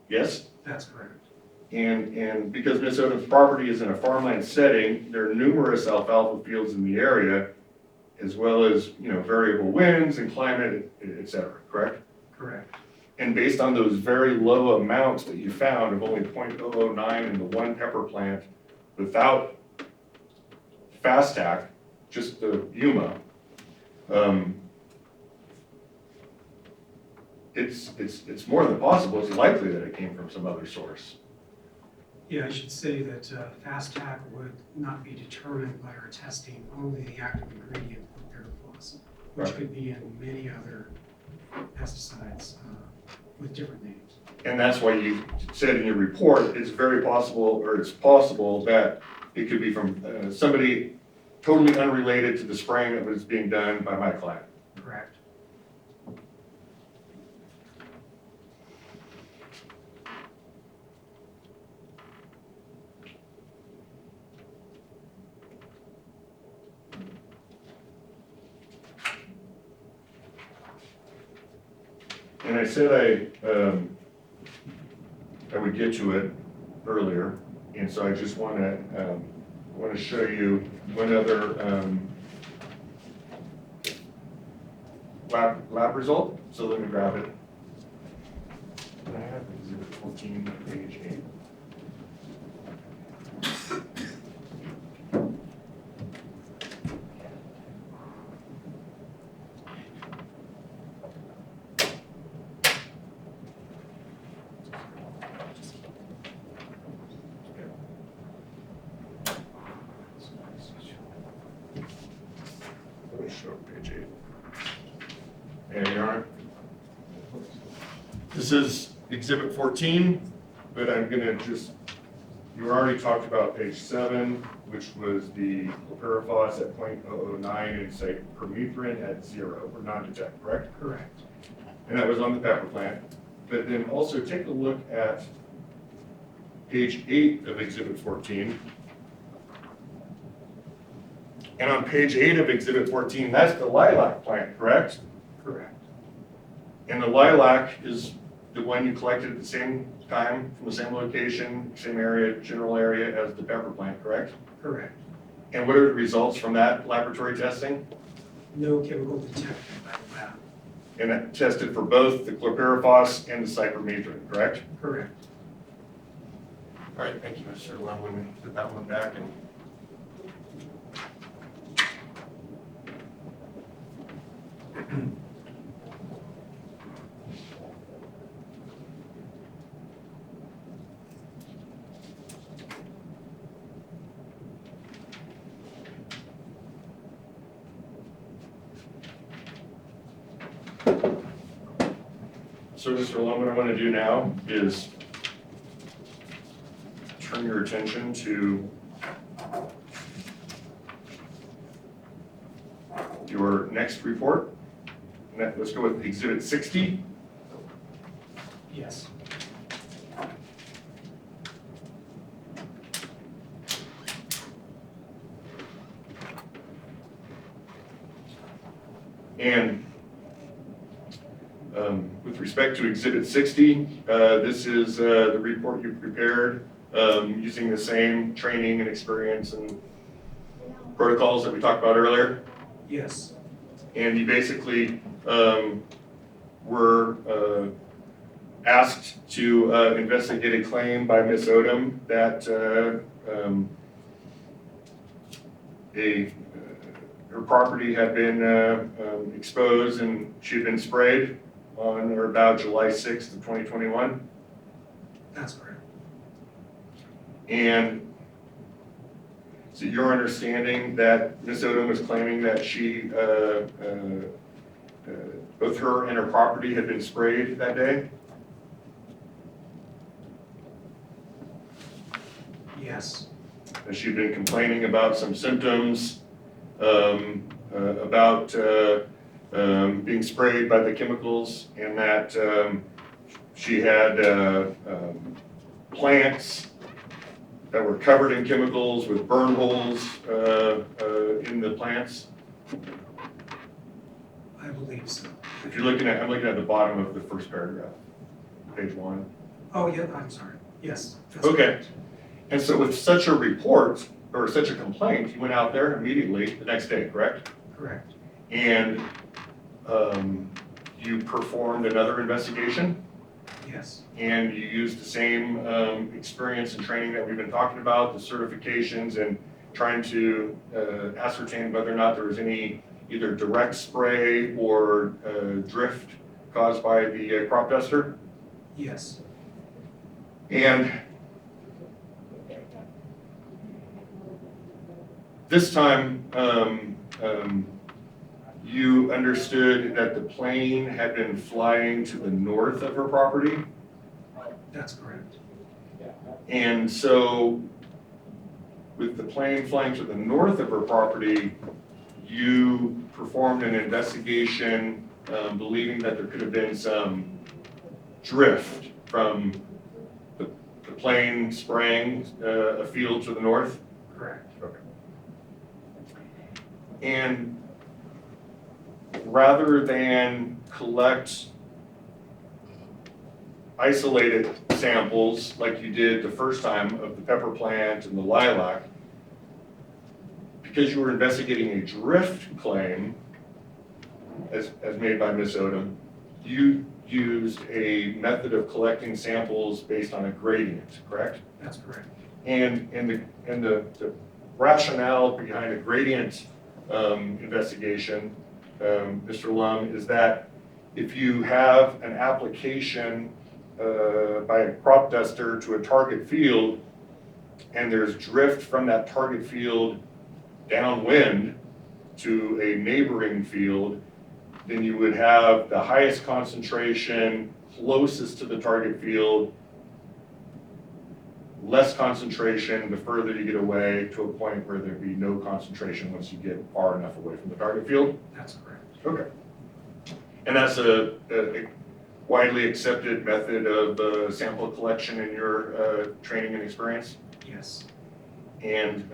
[SPEAKER 4] Yes?
[SPEAKER 5] That's correct.
[SPEAKER 4] And because Ms. Odum's property is in a farmland setting, there are numerous alfalfa fields in the area, as well as, variable winds and climate, et cetera, correct?
[SPEAKER 5] Correct.
[SPEAKER 4] And based on those very low amounts that you found of only 0.009 in the one pepper plant without FASTAC, just the Yuma, it's more than possible, it's likely that it came from some other source.
[SPEAKER 5] Yeah, I should say that fast tack would not be determined by our testing, only the active ingredient chlorpyrifos, which
[SPEAKER 4] Right.
[SPEAKER 5] could be in many other pesticides with different names.
[SPEAKER 4] And that's why you said in your report, it's very possible, or it's possible that it could be from somebody totally unrelated to the spraying that was being done by my client.
[SPEAKER 5] Correct.
[SPEAKER 4] And I said I would get to it earlier, and so I just want to show you one other lab result. So let me grab it. I have exhibit 14, page 8. Let me show page 8. There you are. This is exhibit 14, but I'm gonna just, you already talked about page 7, which was the chlorpyrifos at 0.009 and cypermethrin at 0, or non-detect, correct?
[SPEAKER 5] Correct.
[SPEAKER 4] And that was on the pepper plant. But then also take a look at page 8 of exhibit 14. And on page 8 of exhibit 14, that's the lilac plant, correct?
[SPEAKER 5] Correct.
[SPEAKER 4] And the lilac is the one you collected at the same time, from the same location, same area, general area as the pepper plant, correct?
[SPEAKER 5] Correct.
[SPEAKER 4] And what are the results from that laboratory testing?
[SPEAKER 5] No chemical detected by the lab.
[SPEAKER 4] And it tested for both the chlorpyrifos and the cypermethrin, correct?
[SPEAKER 5] Correct.
[SPEAKER 4] All right, thank you, Mr. Lum. Let me put that one back and. So, Mr. Lum, what I want to do now is turn your attention to your next report. Let's go with exhibit 60.
[SPEAKER 5] Yes.
[SPEAKER 4] And with respect to exhibit 60, this is the report you prepared using the same training and experience and protocols that we talked about earlier.
[SPEAKER 5] Yes.
[SPEAKER 4] And you basically were asked to investigate a claim by Ms. Odum that her property had been exposed and she had been sprayed on or about July 6th of 2021.
[SPEAKER 5] That's correct.
[SPEAKER 4] And so your understanding that Ms. Odum was claiming that she, both her and her property had been sprayed that day?
[SPEAKER 5] Yes.
[SPEAKER 4] That she'd been complaining about some symptoms, about being sprayed by the chemicals, and that she had plants that were covered in chemicals with burn holes in the plants.
[SPEAKER 5] I believe so.
[SPEAKER 4] If you're looking at, I'm looking at the bottom of the first paragraph, page 1.
[SPEAKER 5] Oh, yeah, I'm sorry. Yes. that's
[SPEAKER 4] Okay.
[SPEAKER 5] correct.
[SPEAKER 4] And so with such a report, or such a complaint, you went out there immediately the next day, correct?
[SPEAKER 5] Correct.
[SPEAKER 4] And you performed another investigation,
[SPEAKER 5] Yes.
[SPEAKER 4] and you used the same experience and training that we've been talking about, the certifications, and trying to ascertain whether or not there was any either direct spray or drift caused by the crop duster?
[SPEAKER 5] Yes,
[SPEAKER 4] And this time, you understood that the plane had been flying to the north of her property?
[SPEAKER 5] that's correct.
[SPEAKER 4] And so, with the plane flying to the north of her property, you performed an investigation, believing that there could have been some drift from the plane spraying a field to the north?
[SPEAKER 5] Correct.
[SPEAKER 4] Okay. And rather than collect isolated samples like you did the first time of the pepper plant and the lilac, because you were investigating a drift claim as made by Ms. Odum, you used a method of collecting samples based on a gradient, correct?
[SPEAKER 5] That's correct.
[SPEAKER 4] And the rationale behind a gradient investigation, Mr. Lum, is that if you have an application by a crop duster to a target field, and there's drift from that target field downwind to a neighboring field, then you would have the highest concentration closest to the target field, less concentration the further you get away, to a point where there'd be no concentration once you get far enough away from the target field?
[SPEAKER 5] That's correct.
[SPEAKER 4] Okay. And that's a widely accepted method of sample collection in your training and experience?
[SPEAKER 5] Yes,
[SPEAKER 4] And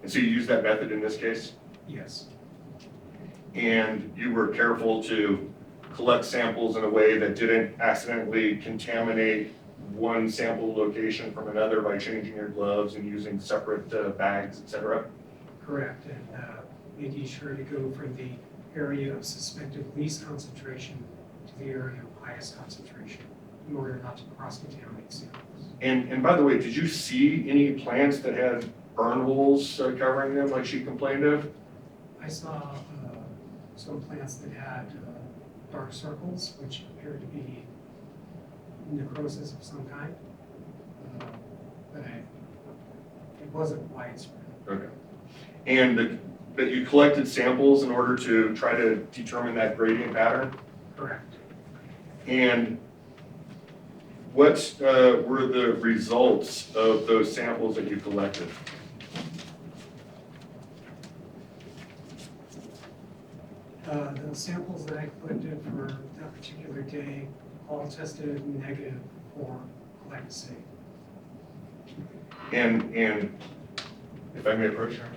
[SPEAKER 4] so you use that method in this case?
[SPEAKER 5] yes,
[SPEAKER 4] And you were careful to collect samples in a way that didn't accidentally contaminate one sample location from another by changing your gloves and using separate bags, et cetera?
[SPEAKER 5] correct. And making sure to go from the area of suspected least concentration to the area of highest concentration in order not to cross-contaminate samples.
[SPEAKER 4] And by the way, did you see any plants that had burn holes covering them like she complained of?
[SPEAKER 5] I saw some plants that had dark circles, which appeared to be necrosis of some kind, but it wasn't widespread.
[SPEAKER 4] Okay. And that you collected samples in order to try to determine that gradient pattern?
[SPEAKER 5] Correct.
[SPEAKER 4] And what were the results of those samples that you collected?
[SPEAKER 5] The samples that I collected for that particular day all tested negative for glyphosate.
[SPEAKER 4] And if I may approach her.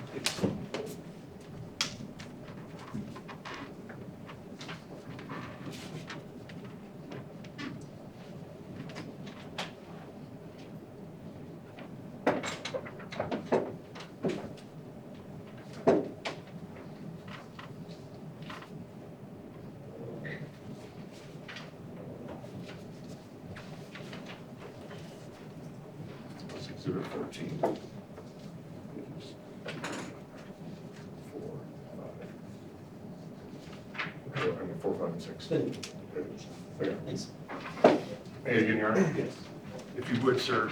[SPEAKER 4] Exhibit 14. 4, 5, and 6.
[SPEAKER 3] Good.
[SPEAKER 4] Okay.
[SPEAKER 3] Thanks.
[SPEAKER 4] Hey, again, Your Honor.
[SPEAKER 2] Yes.
[SPEAKER 4] If you would, sir,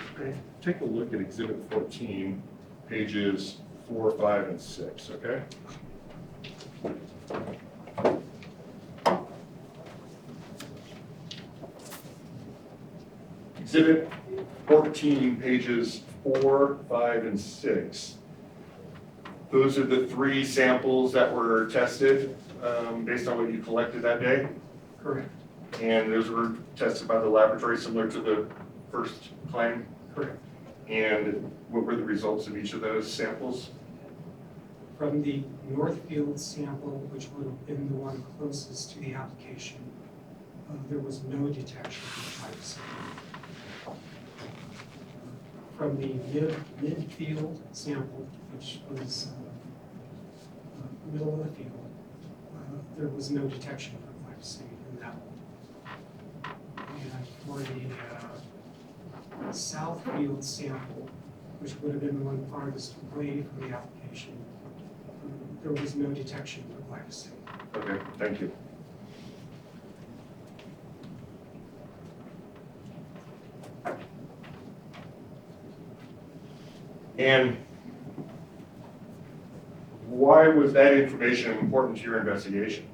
[SPEAKER 4] take a look at Exhibit 14, pages 4, 5, and 6, okay? Exhibit 14, pages 4, 5, and 6. Those are the 3 samples that were tested based on what you collected that day?
[SPEAKER 5] Correct.
[SPEAKER 4] And those were tested by the laboratory similar to the first claim?
[SPEAKER 5] Correct.
[SPEAKER 4] And what were the results of each of those samples?
[SPEAKER 5] From the Northfield sample, which would have been the one closest to the application, there was no detection of glyphosate. From the midfield sample, which was middle of the field, there was no detection of glyphosate in that one. And for the Southfield sample, which would have been the one farthest away from the application, there was no detection of glyphosate.
[SPEAKER 4] Okay, thank you. And why was that information important to your investigation?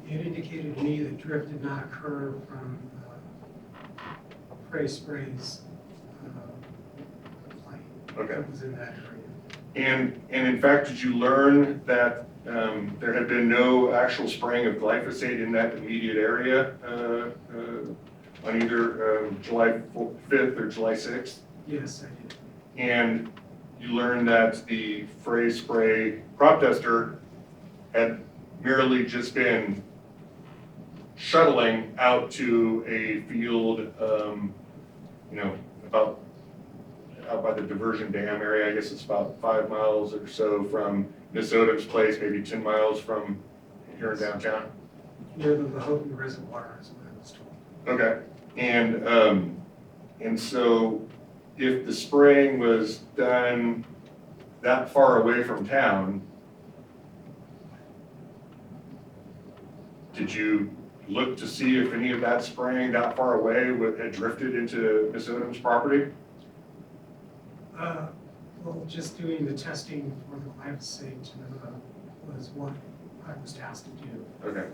[SPEAKER 5] It indicated to me that drift did not occur from Frey Spray's plane.
[SPEAKER 4] Okay.
[SPEAKER 5] That was in that area.
[SPEAKER 4] And in fact, did you learn that there had been no actual spraying of glyphosate in that immediate area on either July 5th or July 6th?
[SPEAKER 5] Yes, I did.
[SPEAKER 4] And you learned that the Frey spray crop duster had merely just been shuttling out to a field, about out by the diversion dam area. I guess it's about 5 miles or so from Miss Odum's place, maybe 10 miles from here in downtown.
[SPEAKER 5] Near the Hogan Reservoir is what I was told.
[SPEAKER 4] Okay, and so if the spraying was done that far away from town, did you look to see if any of that spraying that far away had drifted into Miss Odum's property?
[SPEAKER 5] Well, just doing the testing for the glyphosate was what I was tasked to do.
[SPEAKER 4] Okay,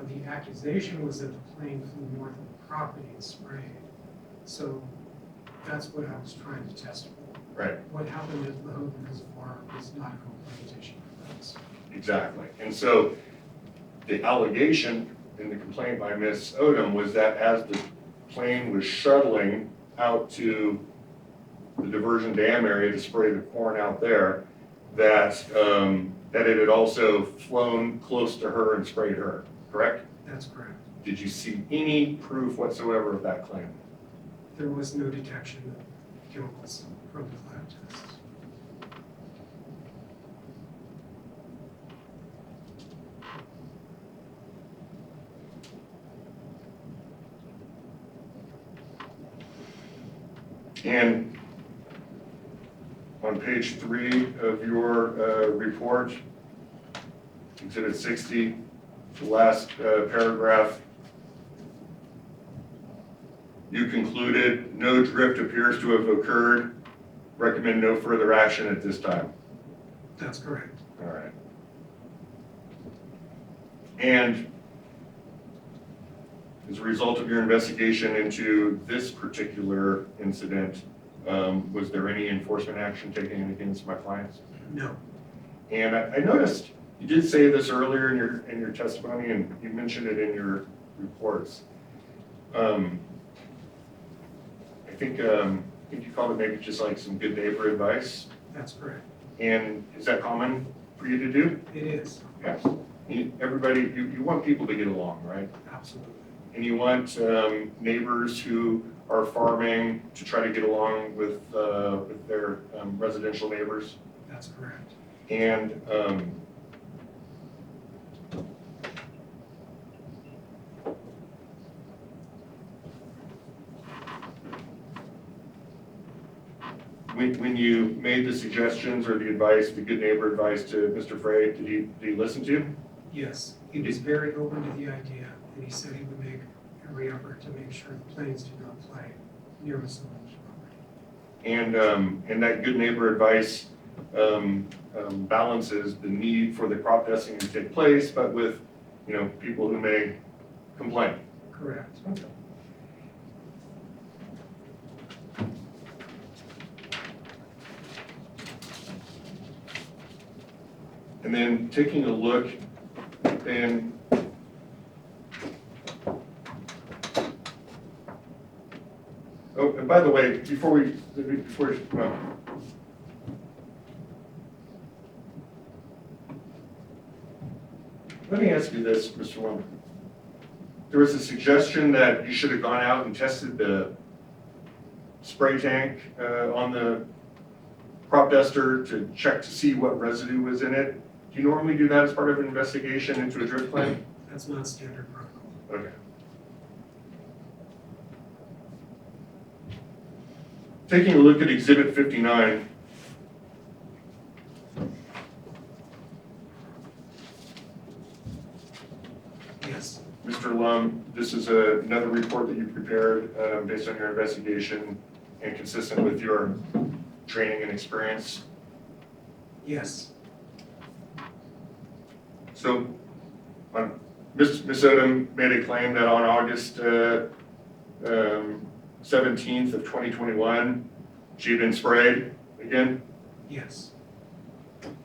[SPEAKER 5] The accusation was that the plane flew north of the property and sprayed. So that's what I was trying to test for.
[SPEAKER 4] right,
[SPEAKER 5] What happened at the Hogan Reservoir was not a complaint issue for us.
[SPEAKER 4] exactly. And so the allegation in the complaint by Miss Odum was that as the plane was shuttling out to the diversion dam area to spray the corn out there, that that it had also flown close to her and sprayed her, correct?
[SPEAKER 5] That's correct.
[SPEAKER 4] Did you see any proof whatsoever of that claim?
[SPEAKER 5] There was no detection of chemicals from the lab tests.
[SPEAKER 4] And on page 3 of your report, Exhibit 60, the last paragraph, you concluded no drift appears to have occurred. Recommend no further action at this time.
[SPEAKER 5] That's correct.
[SPEAKER 4] All right. And as a result of your investigation into this particular incident, was there any enforcement action taken against my clients?
[SPEAKER 5] No.
[SPEAKER 4] And I noticed you did say this earlier in your testimony, and you mentioned it in your reports. I think you called it maybe just like some good neighbor advice.
[SPEAKER 5] That's correct.
[SPEAKER 4] And is that common for you to do?
[SPEAKER 5] It is.
[SPEAKER 4] Yeah. Everybody, you want people to get along, right?
[SPEAKER 5] Absolutely.
[SPEAKER 4] And you want neighbors who are farming to try to get along with their residential neighbors.
[SPEAKER 5] That's correct.
[SPEAKER 4] And when you made the suggestions or the advice, the good neighbor advice to Mr. Frey, did he listen to you?
[SPEAKER 5] Yes, he was very open to the idea, and he said he would make every effort to make sure the planes did not fly near Miss Odum's property.
[SPEAKER 4] And that good neighbor advice balances the need for the crop dusting to take place, but with people who may complain.
[SPEAKER 5] Correct.
[SPEAKER 4] Okay. And then taking a look, then oh, and by the way, let me ask you this, Mr. Wimmer. There was a suggestion that you should have gone out and tested the spray tank on the crop duster to check to see what residue was in it. Do you normally do that as part of an investigation into a drift claim?
[SPEAKER 5] That's not standard protocol.
[SPEAKER 4] Okay. Taking a look at Exhibit 59.
[SPEAKER 5] Yes.
[SPEAKER 4] Mr. Lum, this is another report that you prepared based on your investigation and consistent with your training and experience?
[SPEAKER 5] Yes,
[SPEAKER 4] So, Ms. Odum made a claim that on August 17th of 2021, she had been sprayed again,
[SPEAKER 5] yes,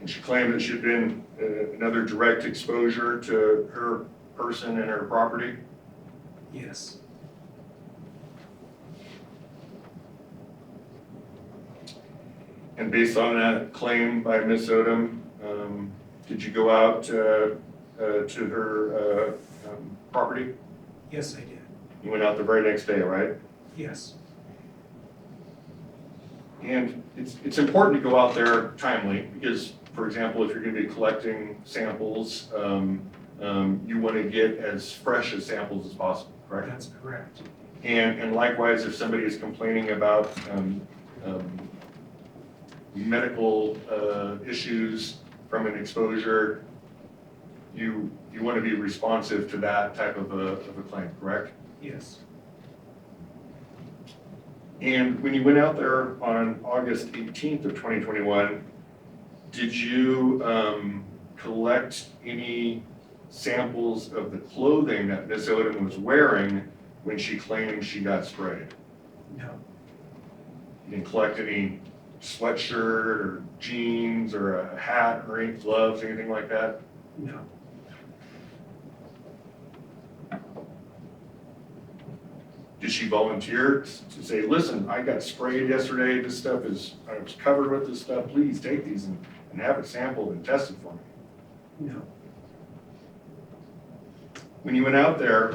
[SPEAKER 4] and she claimed that she had been another direct exposure to her person and her property.
[SPEAKER 5] yes.
[SPEAKER 4] And based on that claim by Ms. Odum, did you go out to her property?
[SPEAKER 5] Yes, I did.
[SPEAKER 4] You went out the very next day, right?
[SPEAKER 5] Yes,
[SPEAKER 4] And it's important to go out there timely because, for example, if you're going to be collecting samples, you want to get as fresh as samples as possible, correct?
[SPEAKER 5] that's correct.
[SPEAKER 4] And likewise, if somebody is complaining about medical issues from an exposure, you want to be responsive to that type of a claim, correct?
[SPEAKER 5] Yes,
[SPEAKER 4] And when you went out there on August 18th of 2021, did you collect any samples of the clothing that Ms. Odum was wearing when she claimed she got sprayed?
[SPEAKER 5] no,
[SPEAKER 4] You didn't collect any sweatshirt or jeans or a hat or any gloves, anything like that?
[SPEAKER 5] no,
[SPEAKER 4] Did she volunteer to say, listen, I got sprayed yesterday, this stuff I was covered with this stuff, please take these and have it sampled and tested for me?
[SPEAKER 5] no.
[SPEAKER 4] When you went out there,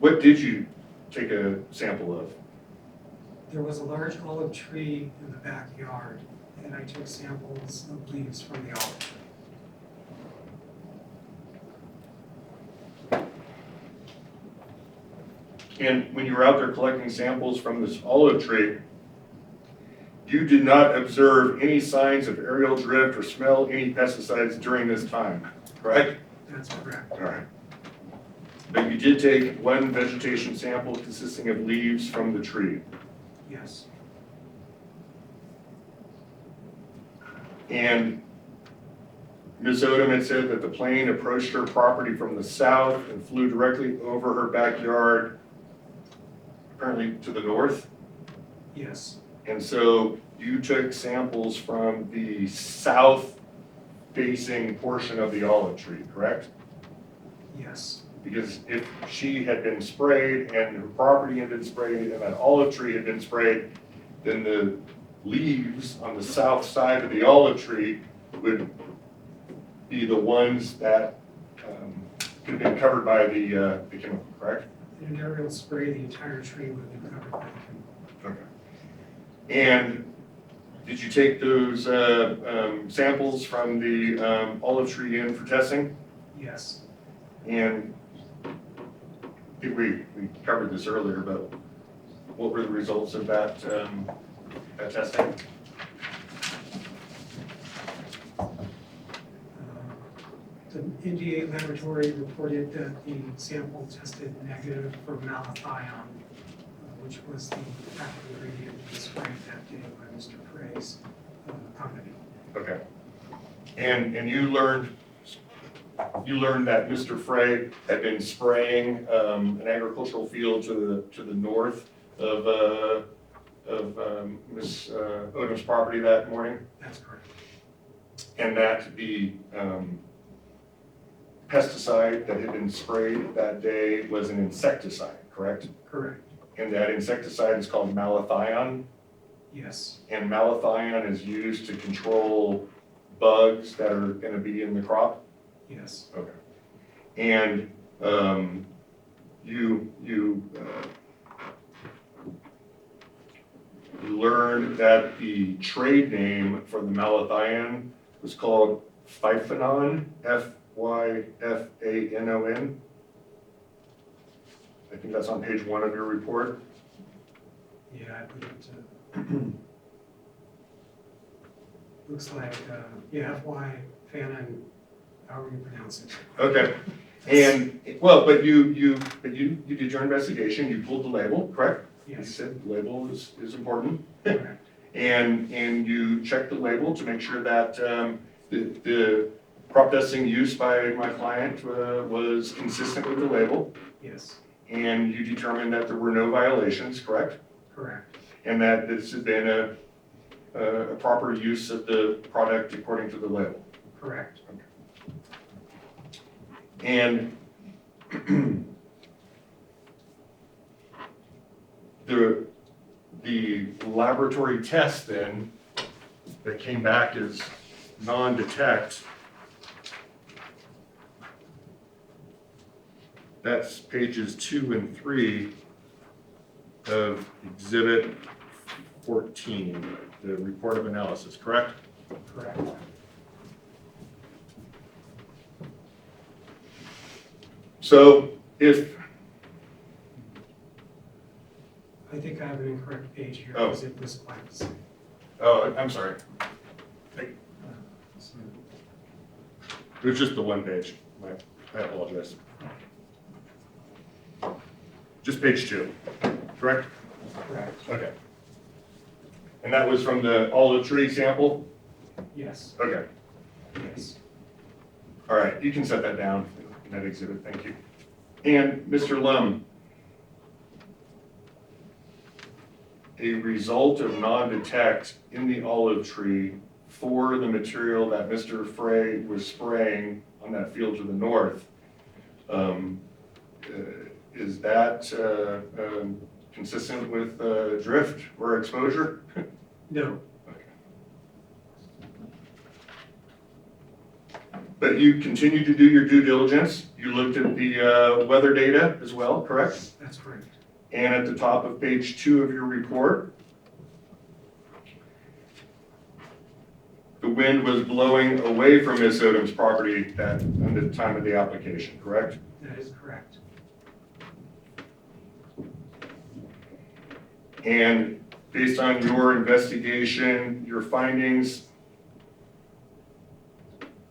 [SPEAKER 4] what did you take a sample of?
[SPEAKER 5] There was a large olive tree in the backyard, and I took samples of leaves from the olive tree.
[SPEAKER 4] And when you were out there collecting samples from this olive tree, you did not observe any signs of aerial drift or smell any pesticides during this time, correct?
[SPEAKER 5] That's correct.
[SPEAKER 4] All right. But you did take one vegetation sample consisting of leaves from the tree.
[SPEAKER 5] Yes,
[SPEAKER 4] And Ms. Odum had said that the plane approached her property from the south and flew directly over her backyard, apparently to the north.
[SPEAKER 5] yes,
[SPEAKER 4] And so you took samples from the south-facing portion of the olive tree, correct?
[SPEAKER 5] yes,
[SPEAKER 4] Because if she had been sprayed and her property had been sprayed and that olive tree had been sprayed, then the leaves on the south side of the olive tree would be the ones that could have been covered by the chemical, correct?
[SPEAKER 5] in an aerial spray, the entire tree would have been covered by the chemical.
[SPEAKER 4] Okay. And did you take those samples from the olive tree in for testing?
[SPEAKER 5] Yes,
[SPEAKER 4] And I think we covered this earlier, but what were the results of that testing?
[SPEAKER 5] the NDA laboratory reported that the sample tested negative for malathion, which was the active ingredient described that day by Mr. Frey's company.
[SPEAKER 4] Okay. And you learned that Mr. Frey had been spraying an agricultural field to the north of Ms. Odum's property that morning,
[SPEAKER 5] That's correct.
[SPEAKER 4] and that the pesticide that had been sprayed that day was an insecticide, correct?
[SPEAKER 5] Correct.
[SPEAKER 4] And that insecticide is called malathion,
[SPEAKER 5] Yes,
[SPEAKER 4] and malathion is used to control bugs that are going to be in the crop.
[SPEAKER 5] yes,
[SPEAKER 4] Okay. And you learned that the trade name for the malathion was called Fyphanon, Fyfanon. I think that's on page 1 of your report.
[SPEAKER 5] yeah, I put it, looks like, FY Fanon, however you pronounce it.
[SPEAKER 4] Okay. And, well, but you did your investigation, you pulled the label, correct? You
[SPEAKER 5] Yes,
[SPEAKER 4] said the label is important.
[SPEAKER 5] correct.
[SPEAKER 4] and you checked the label to make sure that the crop dusting used by my client was consistent with the label,
[SPEAKER 5] Yes,
[SPEAKER 4] and you determined that there were no violations, correct?
[SPEAKER 5] correct.
[SPEAKER 4] And that this has been a proper use of the product according to the label.
[SPEAKER 5] Correct.
[SPEAKER 4] And the laboratory test then that came back as non-detect, that's pages 2 and 3 of exhibit 14, the report of analysis, correct?
[SPEAKER 5] Correct.
[SPEAKER 4] So if,
[SPEAKER 5] I think I have an incorrect page here,
[SPEAKER 4] Oh.
[SPEAKER 5] because it was quite the same.
[SPEAKER 4] oh, I'm sorry,
[SPEAKER 5] So,
[SPEAKER 4] it was just the one page, I apologize. Just page 2, correct?
[SPEAKER 5] correct,
[SPEAKER 4] Okay. And that was from the olive tree sample?
[SPEAKER 5] yes,
[SPEAKER 4] Okay,
[SPEAKER 5] yes.
[SPEAKER 4] all right, you can set that down in that exhibit, thank you. And Mr. Lum, a result of non-detect in the olive tree for the material that Mr. Frey was spraying on that field to the north, is that consistent with drift or exposure?
[SPEAKER 5] No,
[SPEAKER 4] But you continued to do your due diligence. You looked at the weather data as well, correct?
[SPEAKER 5] that's correct.
[SPEAKER 4] And at the top of page 2 of your report, the wind was blowing away from Ms. Odum's property at the time of the application, correct?
[SPEAKER 5] That is correct.
[SPEAKER 4] And based on your investigation, your findings,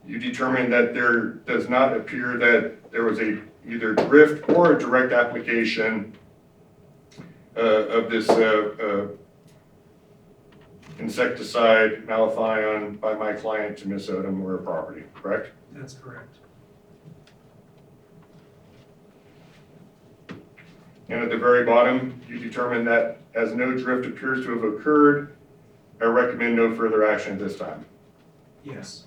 [SPEAKER 4] you determined that there does not appear that there was either drift or a direct application of this insecticide malathion by my client to Ms. Odum or her property, correct?
[SPEAKER 5] That's correct.
[SPEAKER 4] And at the very bottom, you determined that as no drift appears to have occurred, I recommend no further action at this time.
[SPEAKER 5] Yes,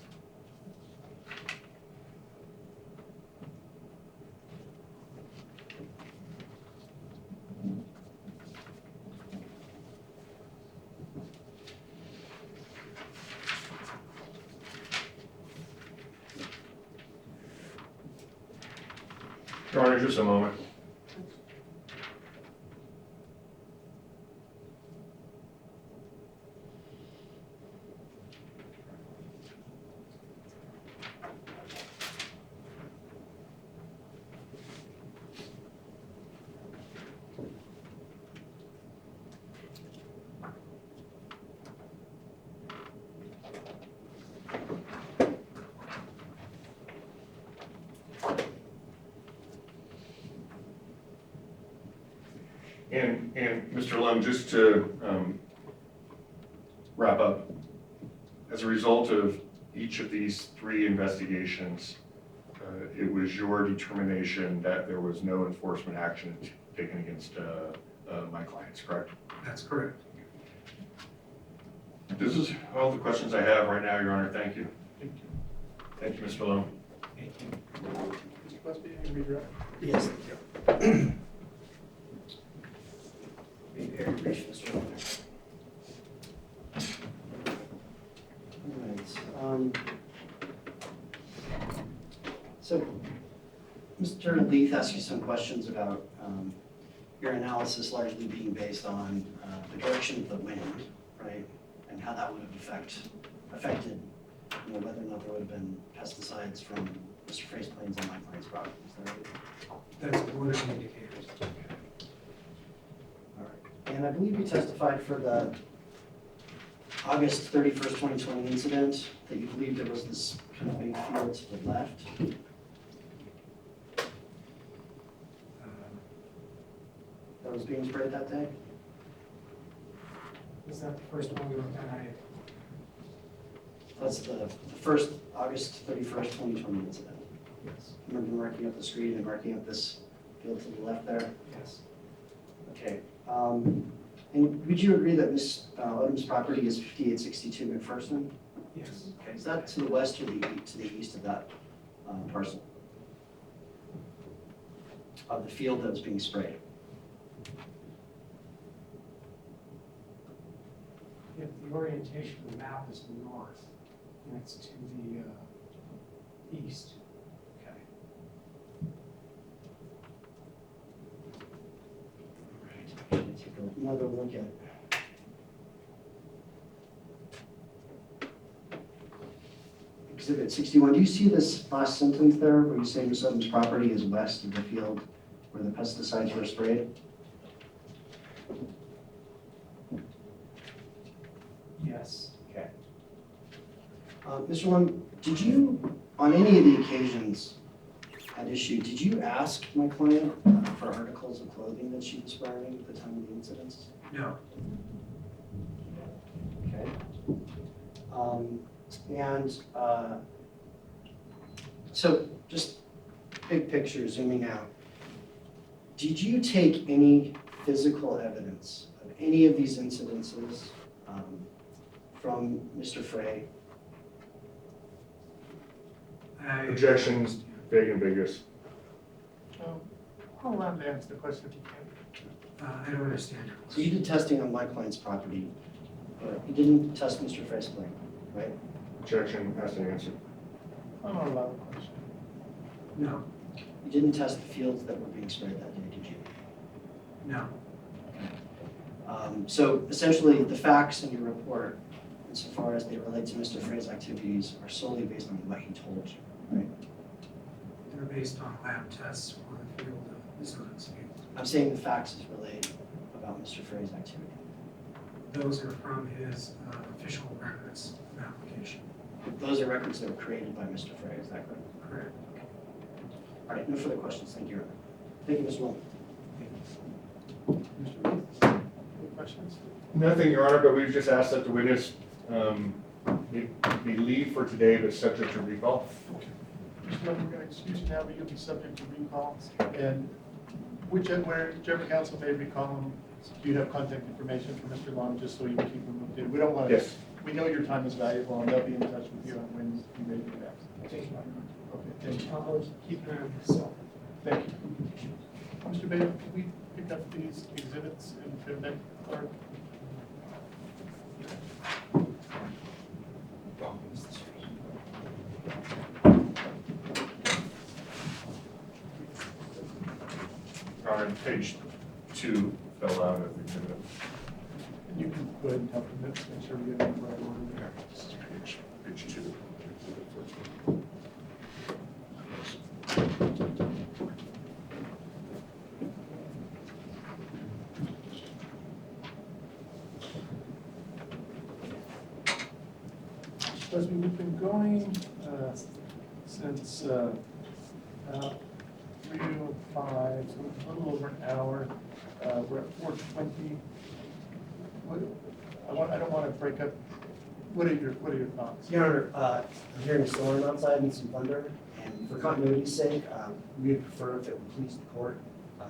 [SPEAKER 4] Your Honor, just a moment. And Mr. Lum, just to wrap up, as a result of each of these 3 investigations, it was your determination that there was no enforcement action taken against my clients, correct?
[SPEAKER 5] that's correct.
[SPEAKER 4] This is all the questions I have right now, Your Honor. Thank you.
[SPEAKER 2] Thank you.
[SPEAKER 4] Thank you, Mr. Lum.
[SPEAKER 5] Thank you.
[SPEAKER 2] Mr. Busby, you redirect?
[SPEAKER 3] Yes, thank you. Be very brief, Mr. Miller. All right. So, Mr. Leath asked you some questions about your analysis largely being based on the direction of the wind, right? And how that would have affected, whether or not there would have been pesticides from Mr. Frey's planes on my client's property. Is that right?
[SPEAKER 5] That's one of the indicators.
[SPEAKER 3] All right. And I believe you testified for the August 31st, 2020 incident that you believed there was this kind of big field to the left. That was being sprayed that day?
[SPEAKER 5] Is that the first one we looked at?
[SPEAKER 3] That's the first August 31st, 2020 incident.
[SPEAKER 5] Yes.
[SPEAKER 3] Remember marking up the screen and marking up this field to the left there?
[SPEAKER 5] Yes.
[SPEAKER 3] Okay. And would you agree that Ms. Odum's property is 5862 McPherson?
[SPEAKER 5] Yes.
[SPEAKER 3] Okay. Is that to the west or to the east of that parcel? Of the field that was being sprayed?
[SPEAKER 5] If the orientation of the map is north, and it's to the east.
[SPEAKER 3] Okay. All right. Take another look at Exhibit 61. Do you see this last sentence there where you say Ms. Odum's property is west of the field where the pesticides were sprayed?
[SPEAKER 5] Yes.
[SPEAKER 3] Okay. Mr. Lund, did you, on any of the occasions at issue, did you ask my client for articles of clothing that she was wearing at the time of the incidents?
[SPEAKER 5] No.
[SPEAKER 3] Okay. So just big picture, zooming out. Did you take any physical evidence of any of these incidences from Mr. Frey?
[SPEAKER 4] Objections, vague and ambiguous.
[SPEAKER 2] I'll allow him to answer the question if you can.
[SPEAKER 5] I don't understand your
[SPEAKER 3] So you
[SPEAKER 5] question.
[SPEAKER 3] did testing on my client's property, but you didn't test Mr. Frey's claim, right?
[SPEAKER 4] Objection, asked and answered.
[SPEAKER 2] I'm not allowed a question.
[SPEAKER 5] No.
[SPEAKER 3] You didn't test the fields that were being sprayed that day, did you?
[SPEAKER 5] No.
[SPEAKER 3] So essentially, the facts in your report, insofar as they relate to Mr. Frey's activities, are solely based on what he told you, right?
[SPEAKER 5] They're based on lab tests for the field of Ms. Odum's field.
[SPEAKER 3] I'm saying the facts is relayed about Mr. Frey's activity.
[SPEAKER 5] Those are from his official records of application.
[SPEAKER 3] Those are records that were created by Mr. Frey, is that correct?
[SPEAKER 5] Correct.
[SPEAKER 3] All right, no further questions, thank you. Thank you, Ms. Wilson.
[SPEAKER 2] Mr. Leath, any questions?
[SPEAKER 4] Nothing, Your Honor, but we just asked that the witness be leave for today, but subject to recall.
[SPEAKER 2] Mr. Lund, we're going to excuse you now, but you'll be subject to recall. And whichever counsel may recall him, do you have contact information for Mr. Long, just so you can keep him updated? We don't want to.
[SPEAKER 4] Yes.
[SPEAKER 2] We know your time is valuable, and they'll be in touch with you on when you're ready to get back.
[SPEAKER 5] Thank you.
[SPEAKER 2] Okay, thank you.
[SPEAKER 5] I'll keep an eye on myself.
[SPEAKER 2] Thank you. Mr. Bailey, can we pick up these exhibits and put them in clerk?
[SPEAKER 4] Your Honor, page 2 fell out of the exhibit.
[SPEAKER 2] And you can go ahead and help them, make sure we get them in the right order there.
[SPEAKER 4] This is page 2.
[SPEAKER 2] As we've been going since about 3:05, so it's a little over an hour. We're at 4:20. I don't want to break up. What are your thoughts?
[SPEAKER 3] Your Honor, I'm hearing a storm outside and some thunder, and for continuity's sake, we would prefer if it would please the court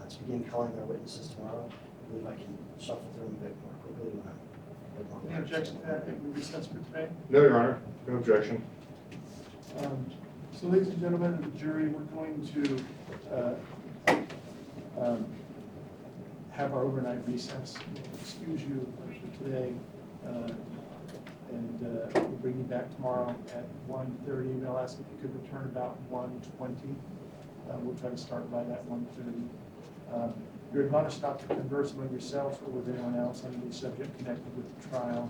[SPEAKER 3] to begin calling our witnesses tomorrow. I believe I can shuffle through them a bit more quickly when I'm a bit more.
[SPEAKER 2] Any objection to that? Can we recess for today?
[SPEAKER 4] No, Your Honor, no objection.
[SPEAKER 2] So ladies and gentlemen of the jury, we're going to have our overnight recess. Excuse you for today, and we'll bring you back tomorrow at 1:30. We'll ask if you could return about 1:20. We'll try to start by that 1:30. You're admonished not to converse among yourselves or with anyone else on any subject connected with the trial.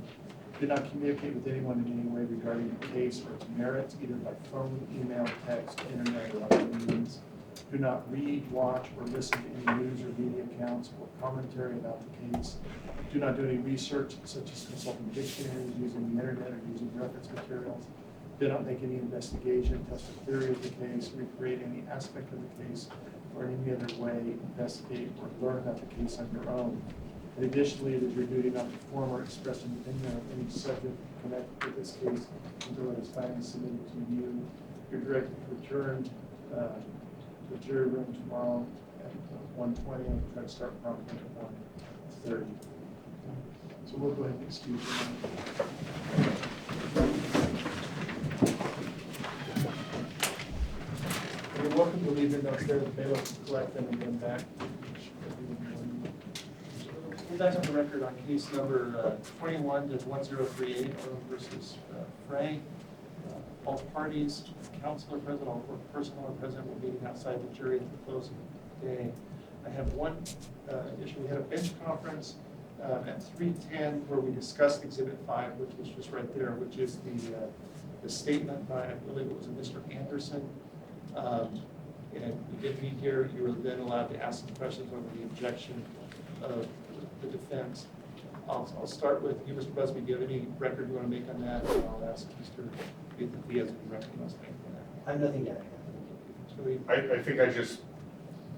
[SPEAKER 2] Do not communicate with anyone in any way regarding the case or its merits, either by phone, email, text, internet, or other means. Do not read, watch, or listen to any news or media accounts or commentary about the case. Do not do any research, such as consulting dictionaries, using the internet, or using reference materials. Do not make any investigation, test a theory of the case, recreate any aspect of the case, or in any other way investigate or learn about the case on your own. And additionally, it is your duty not to form or express an opinion on any subject connected with this case until it is finally submitted to you. You're directed to return to the jury room tomorrow at 1:20 and try to start promptly at 1:30. So we'll go ahead and excuse you. You're welcome to leave your notes there. The bailiff will collect them and get them back. We're back on the record on case number 21-1038, Odum versus Frey. All parties, counsel are present, all personnel are present. We're meeting outside the jury at the close of the day. I have one issue. We had a bench conference at 3:10 where we discussed Exhibit 5, which was just right there, which is the statement by, I believe it was a Mr. Anderson. And we did meet here. You were then allowed to ask some questions over the objection of the defense. I'll start with you, Mr. Busby. Do you have any record you want to make on that? And I'll ask Mr. Leath if he has any record he wants to make on that.
[SPEAKER 3] I have nothing to add.
[SPEAKER 2] So we,
[SPEAKER 4] I think I just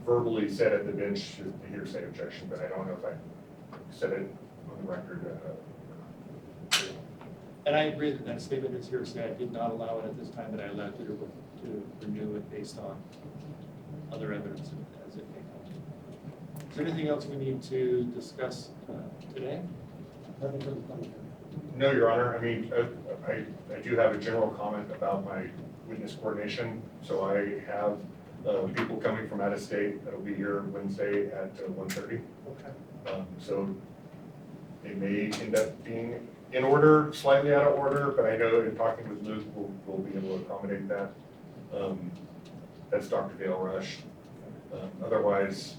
[SPEAKER 4] verbally said at the bench the hearsay objection, but I don't know if I said it on the record.
[SPEAKER 2] and I agree that that statement is hearsay. I did not allow it at this time, but I allowed you to renew it based on other evidence as it may come. Is there anything else we need to discuss today?
[SPEAKER 3] Nothing from the planning.
[SPEAKER 4] No, Your Honor. I mean, I do have a general comment about my witness coordination. So I have people coming from out of state that'll be here Wednesday at 1:30.
[SPEAKER 2] Okay.
[SPEAKER 4] So they may end up being in order, slightly out of order, but I know in talking with Luke, we'll be able to accommodate that. That's Dr. Dale Rush. Otherwise,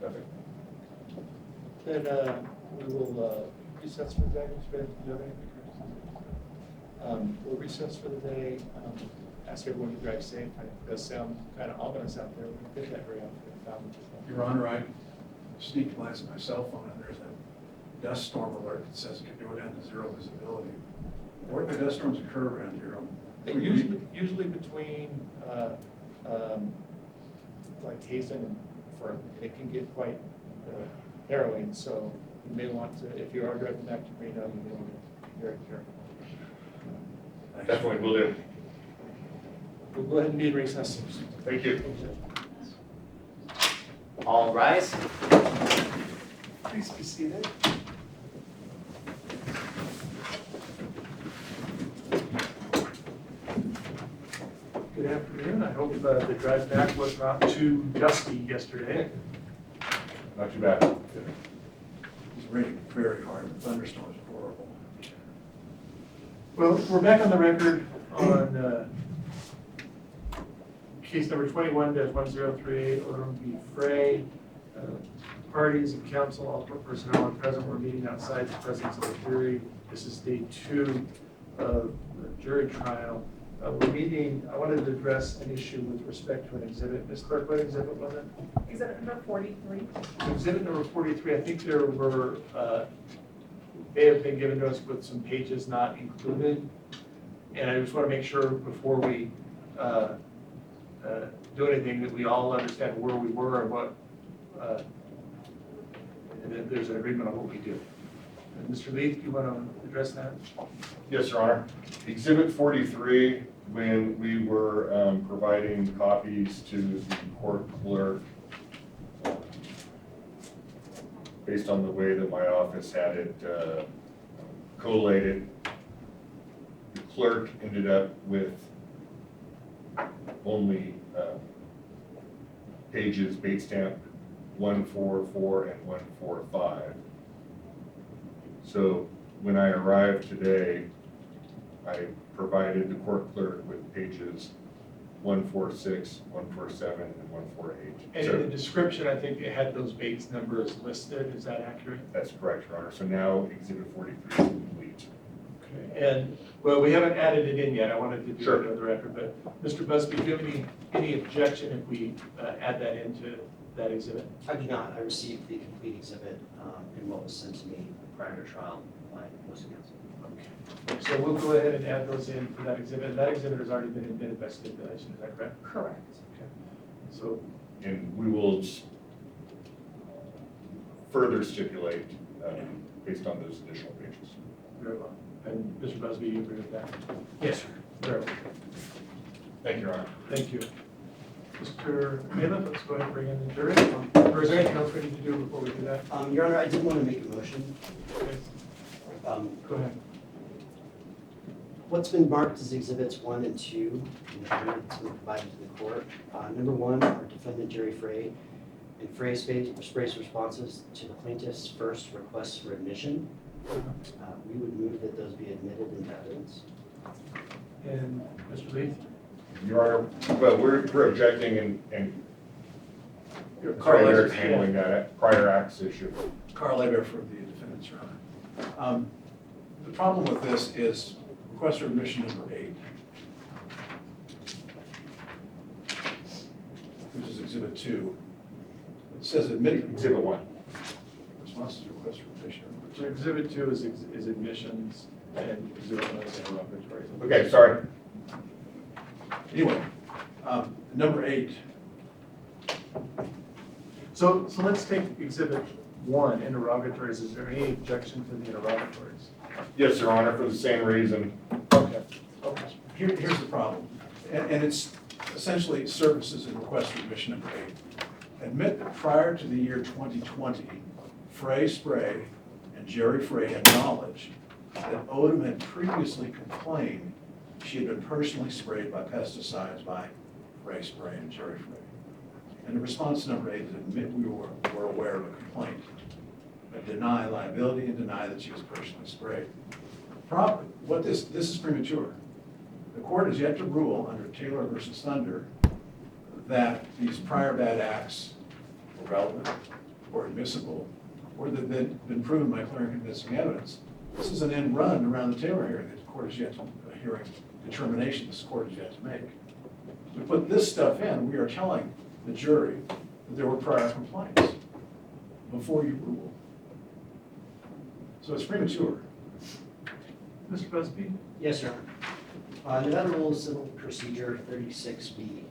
[SPEAKER 4] nothing.
[SPEAKER 2] Then we will recess for the day. Mr. Bennett, do you have anything? We'll recess for the day. Ask everyone to drive safe. It does sound kind of ominous out there. We don't get that very often.
[SPEAKER 1] Your Honor, I sneaked my cell phone and there's a dust storm alert that says it can do it down to 0 visibility. Where do the dust storms occur around here?
[SPEAKER 2] Usually between like Hazen and Fern, it can get quite harrowing. So you may want to, if you are driving back to Reno, you may want to be very careful.
[SPEAKER 4] Definitely will do.
[SPEAKER 2] We'll go ahead and be in recess.
[SPEAKER 4] Thank you.
[SPEAKER 6] All rise.
[SPEAKER 2] Please be seated. Good afternoon. I hope the drive back was not too dusty yesterday.
[SPEAKER 4] Not too bad.
[SPEAKER 1] It's raining very hard. The thunderstorms are horrible.
[SPEAKER 2] Well, we're back on the record on case number 21-1038, Odum v. Frey. Parties and counsel, all personnel are present. We're meeting outside the presence of the jury. This is day 2 of the jury trial. We're meeting, I wanted to address an issue with respect to an exhibit. Ms. Clerk, what exhibit was it?
[SPEAKER 7] Exhibit number 43.
[SPEAKER 2] Exhibit number 43, I think there were, they have been given to us with some pages not included. And I just want to make sure before we do anything that we all understand where we were and what, and that there's an agreement on what we do. And Mr. Leath, you want to address that?
[SPEAKER 4] Yes, Your Honor. Exhibit 43, when we were providing copies to the court clerk, based on the way that my office had it collated, the clerk ended up with only pages bait stamp 144 and 145. So when I arrived today, I provided the court clerk with pages 146, 147, and 148.
[SPEAKER 2] And in the description, I think it had those Bates numbers listed. Is that accurate?
[SPEAKER 4] That's correct, Your Honor. So now Exhibit 43 is complete.
[SPEAKER 2] Okay. And, well, we haven't added it in yet. I wanted to do
[SPEAKER 4] Sure.
[SPEAKER 2] it on the record. But Mr. Busby, do you have any objection if we add that into that exhibit?
[SPEAKER 3] I do not. I received the complete exhibit in what was sent to me prior to trial by opposing counsel.
[SPEAKER 2] So we'll go ahead and add those in for that exhibit. And that exhibit has already been admitted by stipulation. Is that correct?
[SPEAKER 7] Correct.
[SPEAKER 2] Okay. So,
[SPEAKER 4] And we will
[SPEAKER 6] further stipulate based on those additional pages.
[SPEAKER 2] Very well. And Mr. Busby, you agree with that?
[SPEAKER 5] Yes, sir.
[SPEAKER 2] Very well.
[SPEAKER 6] Thank you, Your Honor.
[SPEAKER 2] Thank you. Mr. Leath, let's go ahead and bring in the jury. Or is there anything else we need to do before we do that?
[SPEAKER 3] Your Honor, I did want to make a motion.
[SPEAKER 2] Okay, Go ahead.
[SPEAKER 3] What's been marked as exhibits 1 and 2 in the document that's been provided to the court. Number 1 are defendant Jerry Frey and Frey's responses to the plaintiff's first request for admission. We would move that those be admitted into evidence.
[SPEAKER 2] And Mr. Leath?
[SPEAKER 6] Your Honor, well, we're objecting and
[SPEAKER 1] Carl
[SPEAKER 6] Hebert's
[SPEAKER 1] Leath.
[SPEAKER 6] handling that prior acts issue.
[SPEAKER 1] Carl Hebert for the defendants, Your Honor. The problem with this is request for admission number 8, which is exhibit 2. It says admitted.
[SPEAKER 6] Exhibit 1.
[SPEAKER 1] Response to request for admission number 2.
[SPEAKER 2] So exhibit 2 is admissions and exhibit 1 is interrogatories.
[SPEAKER 6] Okay, sorry.
[SPEAKER 1] Anyway, number 8.
[SPEAKER 2] So let's take exhibit 1, interrogatories. Is there any objection to the interrogatories?
[SPEAKER 6] Yes, Your Honor, for the same reason.
[SPEAKER 2] Okay. Okay.
[SPEAKER 1] Here's the problem, and it's essentially services and request for admission number 8. Admit that prior to the year 2020, Frey Spray and Jerry Frey had knowledge that Odum had previously complained she had been personally sprayed by pesticides by Frey Spray and Jerry Frey. And the response to number 8 is admit we were aware of a complaint, but deny liability and deny that she was personally sprayed. What this is premature. The court has yet to rule under Taylor versus Thunder that these prior bad acts were relevant or admissible or that they've been proven by clear and convincing evidence. This is an end run around the Taylor hearing that the court has yet to, hearing determination this court has yet to make. We put this stuff in, we are telling the jury that there were prior complaints before you rule. So it's premature.
[SPEAKER 2] Mr. Busby?
[SPEAKER 3] Yes, Your Honor. Nevada Rules Civil Procedure 36B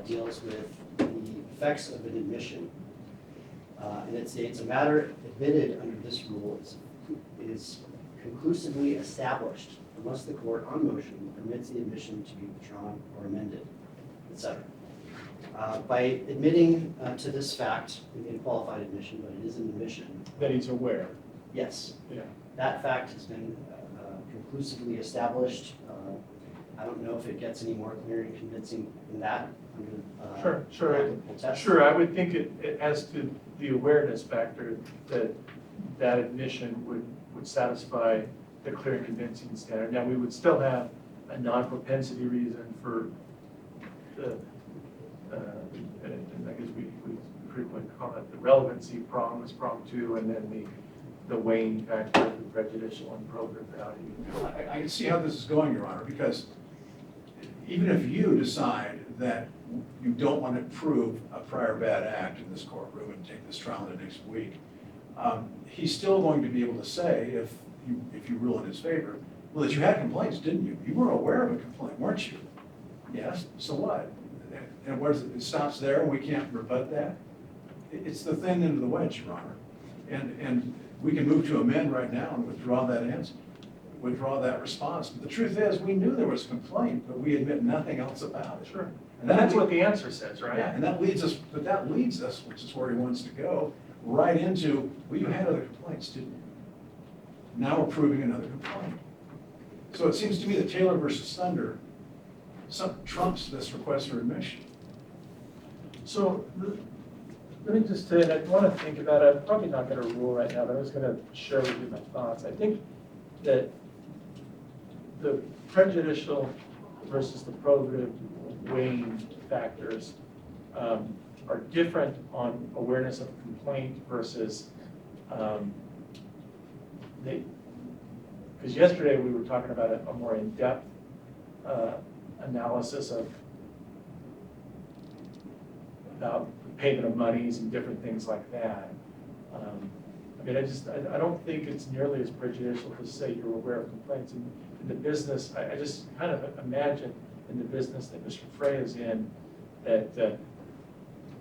[SPEAKER 3] deals with the effects of an admission. And it states a matter admitted under this rule is conclusively established unless the court on motion permits the admission to be withdrawn or amended, etc. By admitting to this fact, we need a qualified admission, but it is an admission.
[SPEAKER 2] That he's aware.
[SPEAKER 3] Yes,
[SPEAKER 2] Yeah.
[SPEAKER 3] that fact has been conclusively established. I don't know if it gets any more clear and convincing than that.
[SPEAKER 2] Sure.
[SPEAKER 3] applicable test.
[SPEAKER 2] Sure, I would think it has to, the awareness factor, that admission would satisfy the clear and convincing standard. Now, we would still have a non-propensity reason for the, and I guess we frequently call it the relevancy prong was prong 2, and then the weighing factor, the prejudicial and probative value.
[SPEAKER 1] I can see how this is going, Your Honor, because even if you decide that you don't want to prove a prior bad act in this courtroom and take this trial into next week, he's still going to be able to say, if you rule in his favor, well, that you had complaints, didn't you? You were aware of a complaint, weren't you? Yes, so what? And where's it stops there and we can't rebut that? It's the thin end of the wedge, Your Honor. And we can move to amend right now and withdraw that answer, withdraw that response. But the truth is, we knew there was a complaint, but we admit nothing else about it.
[SPEAKER 2] Sure.
[SPEAKER 1] And
[SPEAKER 2] That's what the answer says, right?
[SPEAKER 1] Yeah, and that leads us, which is where he wants to go, right into, well, you had other complaints, didn't you? Now we're proving another complaint. So it seems to me that Taylor versus Thunder trumps this request for admission.
[SPEAKER 2] So let me just say, I want to think about it. I'm probably not going to rule right now, but I was going to share with you my thoughts. I think that the prejudicial versus the probative weighing factors are different on awareness of complaint versus because yesterday we were talking about a more in-depth analysis about payment of monies and different things like that. I mean, I don't think it's nearly as prejudicial to say you're aware of complaints. In the business, I just kind of imagine in the business that Mr. Frey is in, that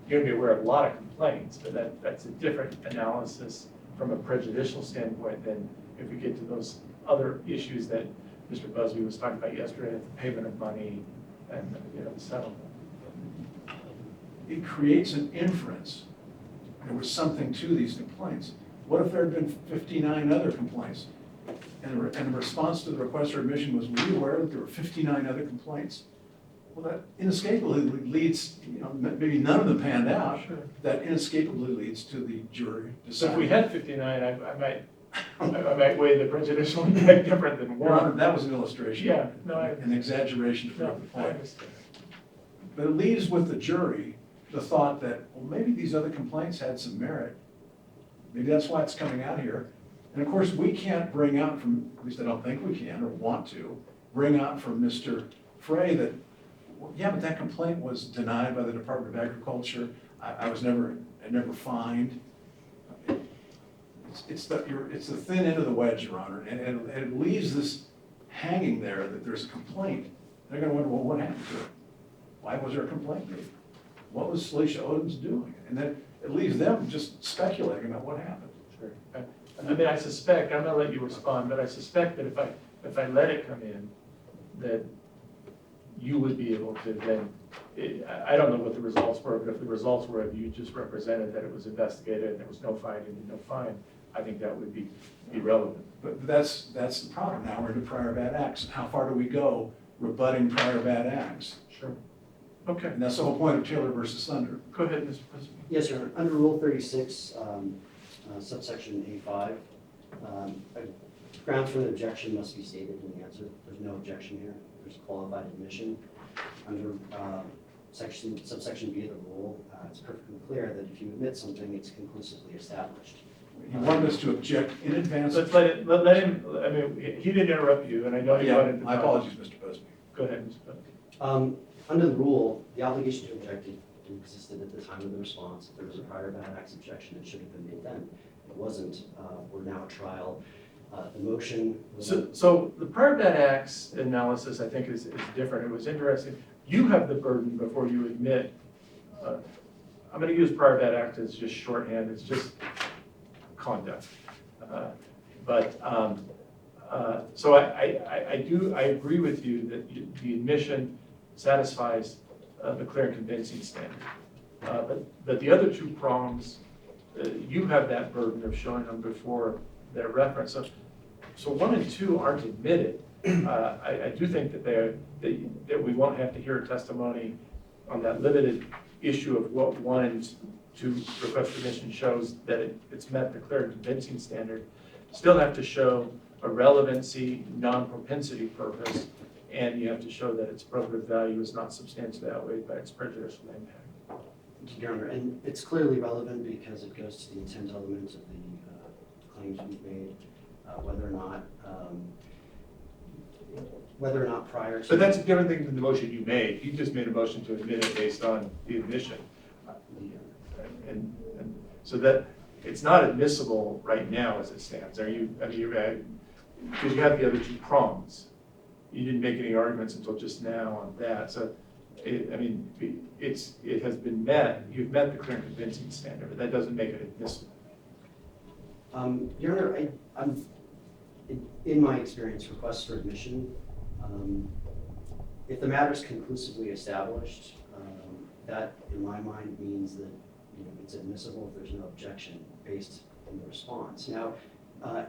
[SPEAKER 2] you're gonna be aware of a lot of complaints, but that's a different analysis from a prejudicial standpoint than if we get to those other issues that Mr. Busby was talking about yesterday, the payment of money and, the settlement.
[SPEAKER 1] It creates an inference. There was something to these complaints. What if there had been 59 other complaints? And the response to the request for admission was, were you aware that there were 59 other complaints? Well, that inescapably leads, maybe none of them panned out.
[SPEAKER 2] Sure.
[SPEAKER 1] That inescapably leads to the jury
[SPEAKER 2] So if we
[SPEAKER 1] deciding.
[SPEAKER 2] had 59, I might weigh the prejudicial impact different than
[SPEAKER 1] Your Honor,
[SPEAKER 2] one.
[SPEAKER 1] that was an illustration.
[SPEAKER 2] Yeah, no,
[SPEAKER 1] An exaggeration to
[SPEAKER 2] no,
[SPEAKER 1] prove the
[SPEAKER 2] I
[SPEAKER 1] point.
[SPEAKER 2] understand.
[SPEAKER 1] But it leaves with the jury the thought that, well, maybe these other complaints had some merit. Maybe that's why it's coming out here. And of course, we can't bring out from, at least I don't think we can or want to, bring out from Mr. Frey that, well, yeah, but that complaint was denied by the Department of Agriculture. I never fined. It's the thin end of the wedge, Your Honor, and it leaves this hanging there that there's a complaint. They're gonna wonder, well, what happened to it? Why was there a complaint made? What was Salisha Odum's doing? And then it leaves them just speculating about what happened.
[SPEAKER 2] Sure. I mean, I suspect, I'm gonna let you respond, but I suspect that if I let it come in, that you would be able to then, I don't know what the results were, but if the results were, if you just represented that it was investigated and there was no finding and no fine, I think that would be relevant.
[SPEAKER 1] But that's the problem. Now we're into prior bad acts. How far do we go rebutting prior bad acts?
[SPEAKER 2] Sure. Okay,
[SPEAKER 1] And that's the whole point of Taylor versus Thunder.
[SPEAKER 2] go ahead, Mr. President.
[SPEAKER 3] Yes, sir. Under Rule 36, subsection A5, grounds for an objection must be stated in the answer. There's no objection here. There's qualified admission. Under subsection B of the rule, it's perfectly clear that if you admit something, it's conclusively established.
[SPEAKER 1] He wanted us to object in advance.
[SPEAKER 2] Let's let him, I mean, he didn't interrupt you, and I know you
[SPEAKER 1] Yeah,
[SPEAKER 2] wanted to.
[SPEAKER 1] my apologies, Mr. Busby.
[SPEAKER 2] Go ahead, Mr. President.
[SPEAKER 3] Under the rule, the obligation to object existed at the time of the response. If there was a prior bad acts objection, it should have been made then. It wasn't. We're now at trial. The motion was.
[SPEAKER 2] So the prior bad acts analysis, I think, is different. It was interesting. You have the burden before you admit, I'm gonna use prior bad act as just shorthand, it's just conduct. So I agree with you that the admission satisfies the clear and convincing standard. But the other two prongs, you have that burden of showing them before their reference. So 1 and 2 aren't admitted. I do think that we won't have to hear a testimony on that limited issue of what 1 and 2 request admission shows that it's met the clear and convincing standard. Still have to show a relevancy, non-propensity purpose, and you have to show that its probative value is not substantially outweighed by its prejudicial impact.
[SPEAKER 3] Your Honor, and it's clearly relevant because it goes to the intent element of the claims we've made, whether or not prior to.
[SPEAKER 2] But that's a different thing than the motion you made. You just made a motion to admit it based on the admission. And so that, it's not admissible right now as it stands. Because you have the other two prongs. You didn't make any arguments until just now on that. So, it has been met. You've met the clear and convincing standard, but that doesn't make it admissible.
[SPEAKER 3] Your Honor, in my experience, requests for admission, if the matter is conclusively established, that in my mind means that it's admissible if there's no objection based on the response. Now,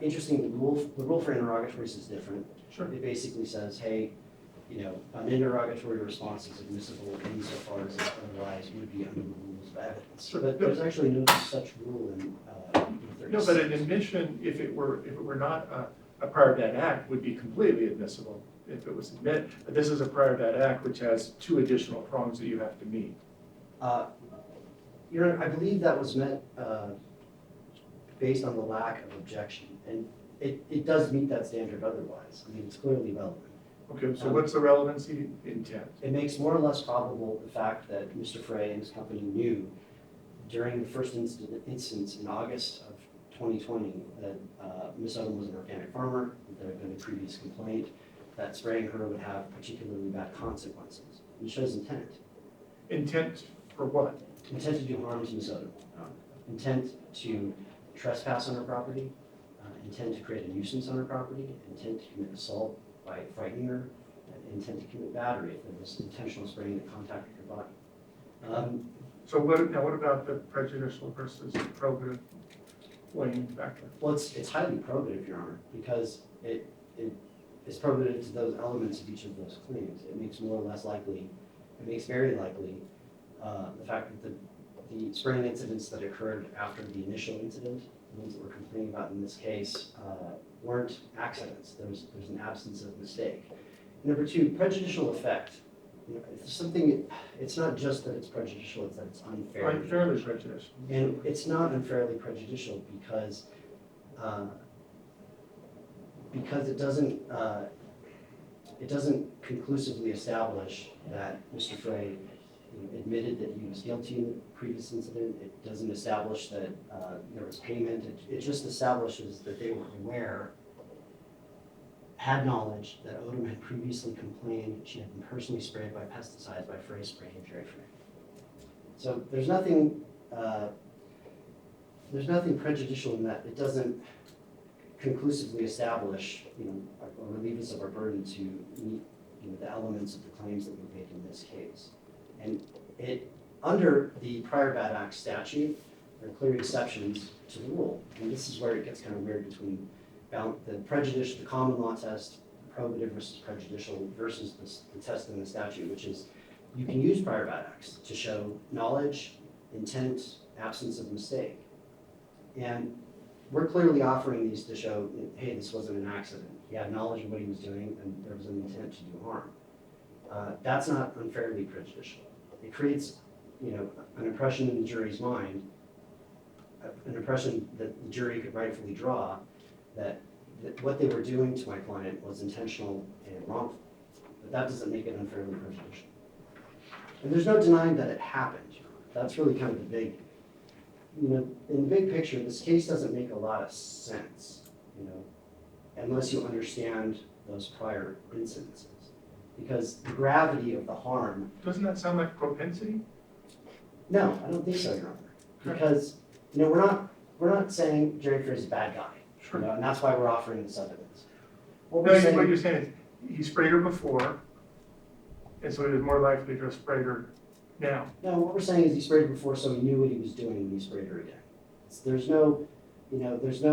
[SPEAKER 3] interesting, the rule for interrogatories is different.
[SPEAKER 2] Sure.
[SPEAKER 3] It basically says, hey, an interrogatory response is admissible insofar as it otherwise would be under the rules of evidence.
[SPEAKER 2] Sure.
[SPEAKER 3] But there's actually no such rule in Rule 36.
[SPEAKER 2] No, but an admission, if it were not a prior bad act, would be completely admissible if it was admitted. But this is a prior bad act which has 2 additional prongs that you have to meet.
[SPEAKER 3] Your Honor, I believe that was meant based on the lack of objection, and it does meet that standard otherwise. I mean, it's clearly relevant.
[SPEAKER 2] Okay, so what's the relevancy intent?
[SPEAKER 3] It makes more or less probable the fact that Mr. Frey and his company knew during the first instance in August of 2020 that Ms. Odum was an organic farmer, that there had been a previous complaint, that spraying her would have particularly bad consequences. It shows intent.
[SPEAKER 2] Intent for what?
[SPEAKER 3] intent to do harm to Ms. Odum, intent to trespass on her property, intent to create a nuisance on her property, intent to commit assault by frightening her, and intent to commit battery if there was intentional spraying that contacted her body.
[SPEAKER 5] So what about the prejudicial versus probative weighing factor?
[SPEAKER 3] Well, it's highly probative, Your Honor, because it is probative to those elements of each of those claims. It makes more or less likely, it makes very likely the fact that the spraying incidents that occurred after the initial incident, the ones that we're complaining about in this case, weren't accidents. There's an absence of mistake. Number two, prejudicial effect. You know, it's something, it's not just that it's prejudicial, it's that it's unfair.
[SPEAKER 5] Unfairly prejudicial.
[SPEAKER 3] And it's not unfairly prejudicial because it doesn't conclusively establish that Mr. Frey admitted that he was guilty in the previous incident. It doesn't establish that there was payment. It just establishes that they were aware, had knowledge that Odum had previously complained she had been personally sprayed by pesticides by Frey Spray and Jerry Frey. So there's nothing prejudicial in that. It doesn't conclusively establish, or relieve us of our burden to meet, the elements of the claims that we made in this case. And under the prior bad act statute, there are clear exceptions to the rule. And this is where it gets kind of weird between the common law test, probative versus prejudicial, versus the test in the statute, which is you can use prior bad acts to show knowledge, intent, absence of mistake. And we're clearly offering these to show, hey, this wasn't an accident. He had knowledge of what he was doing, and there was an intent to do harm. That's not unfairly prejudicial. It creates, an impression in the jury's mind, an impression that the jury could rightfully draw that what they were doing to my client was intentional and wrongful. But that doesn't make it unfairly prejudicial. And there's no denying that it happened. That's really kind of the big, in the big picture, this case doesn't make a lot of sense, unless you understand those prior incidences. Because the gravity of the harm.
[SPEAKER 5] Doesn't that sound like propensity?
[SPEAKER 3] No, I don't think so, Your Honor. Because, we're not saying Jerry Frey is a bad guy.
[SPEAKER 5] Sure.
[SPEAKER 3] And that's why we're offering this evidence. What
[SPEAKER 5] No,
[SPEAKER 3] we're saying,
[SPEAKER 5] what you're saying is he sprayed her before, and so he was more likely to have sprayed her now.
[SPEAKER 3] no, what we're saying is he sprayed her before, so he knew what he was doing when he sprayed her again. There's no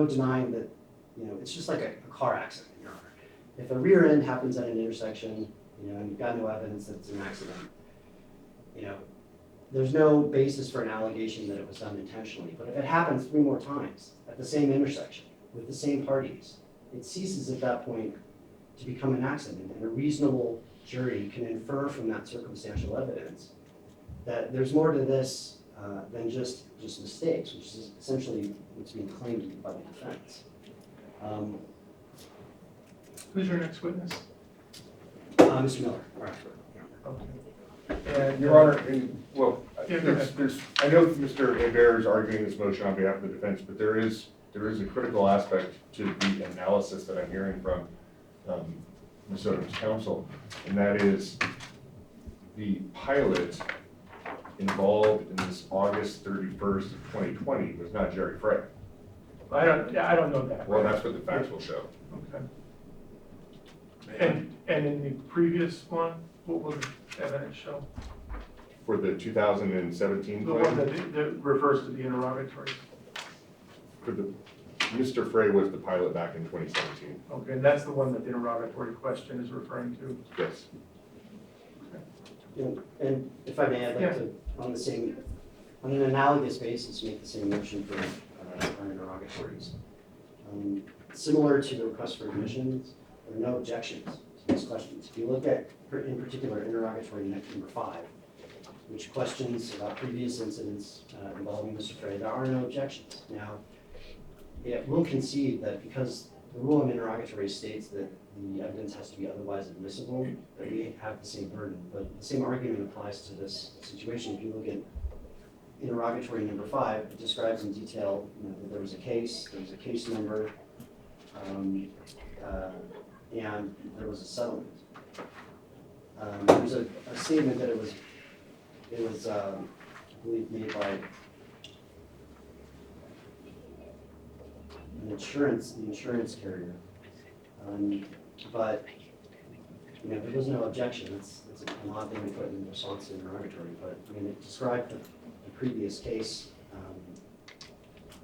[SPEAKER 3] denying that, it's just like a car accident, Your Honor. If a rear end happens at an intersection, and you've got no evidence that it's an accident, there's no basis for an allegation that it was done intentionally. But if it happens 3 more times at the same intersection with the same parties, it ceases at that point to become an accident. And a reasonable jury can infer from that circumstantial evidence that there's more to this than just mistakes, which is essentially what's being claimed by the defense.
[SPEAKER 5] Who's your next witness?
[SPEAKER 3] Mr. Miller. All right.
[SPEAKER 5] Okay.
[SPEAKER 6] And Your Honor,
[SPEAKER 5] Yeah, go ahead.
[SPEAKER 6] I know Mr. Hebert is arguing this motion on behalf of the defense, but there is a critical aspect to the analysis that I'm hearing from Ms. Odum's counsel, and that is the pilot involved in this August 31st, 2020 was not Jerry Frey.
[SPEAKER 5] I don't know that.
[SPEAKER 6] Well, that's what the facts will show.
[SPEAKER 5] Okay. And in the previous one, what will the evidence show?
[SPEAKER 6] For the 2017
[SPEAKER 5] The one
[SPEAKER 6] claim,
[SPEAKER 5] that refers to the interrogatory.
[SPEAKER 6] Mr. Frey was the pilot back in 2017.
[SPEAKER 5] Okay, and that's the one that the interrogatory question is referring to.
[SPEAKER 6] Yes.
[SPEAKER 3] And if I may, I'd like to, on an analogous basis, make the same motion for our interrogatories. Similar to the request for admissions, there are no objections to these questions. If you look at, in particular, interrogatory number 5, which questions about previous incidents involving Mr. Frey, there are no objections. Now, it will concede that because the rule in interrogatory states that the evidence has to be otherwise admissible, that we have the same burden. But the same argument applies to this situation. If you look at interrogatory number 5, it describes in detail that there was a case number, and there was a settlement. There's a statement that it was believe, made by the insurance carrier. But, you know, there was no objection. It's an odd thing to put in response to interrogatory, but, I mean, it described the previous case.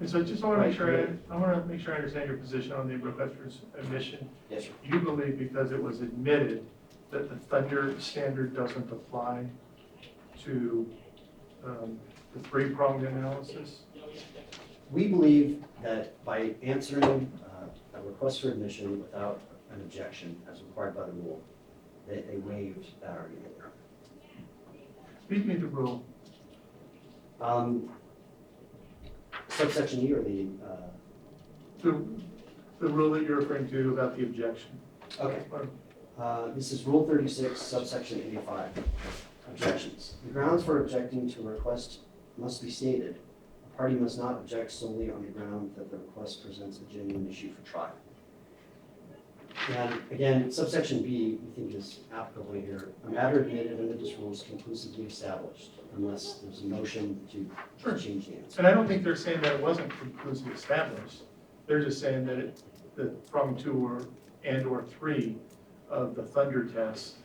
[SPEAKER 2] And so I just want to make sure, I want to make sure I understand your position on the requester's admission.
[SPEAKER 3] Yes, sir.
[SPEAKER 2] You believe because it was admitted that the Thunder standard doesn't apply to the three-pronged analysis?
[SPEAKER 3] We believe that by answering a request for admission without an objection as required by the rule, that they waived that argument.
[SPEAKER 2] Read me the rule.
[SPEAKER 3] Subsection E or
[SPEAKER 2] The rule that you're referring to about the objection.
[SPEAKER 3] okay. This is Rule 36, subsection A5. Objections. The grounds for objecting to a request must be stated. A party must not object solely on the ground that the request presents a genuine issue for trial. And again, subsection B, we think is applicable here. A matter admitted under this rule is conclusively established unless there's a motion to change the answer.
[SPEAKER 2] And I don't think they're saying that it wasn't conclusively established. They're just saying that that prong 2 or 3 of the Thunder test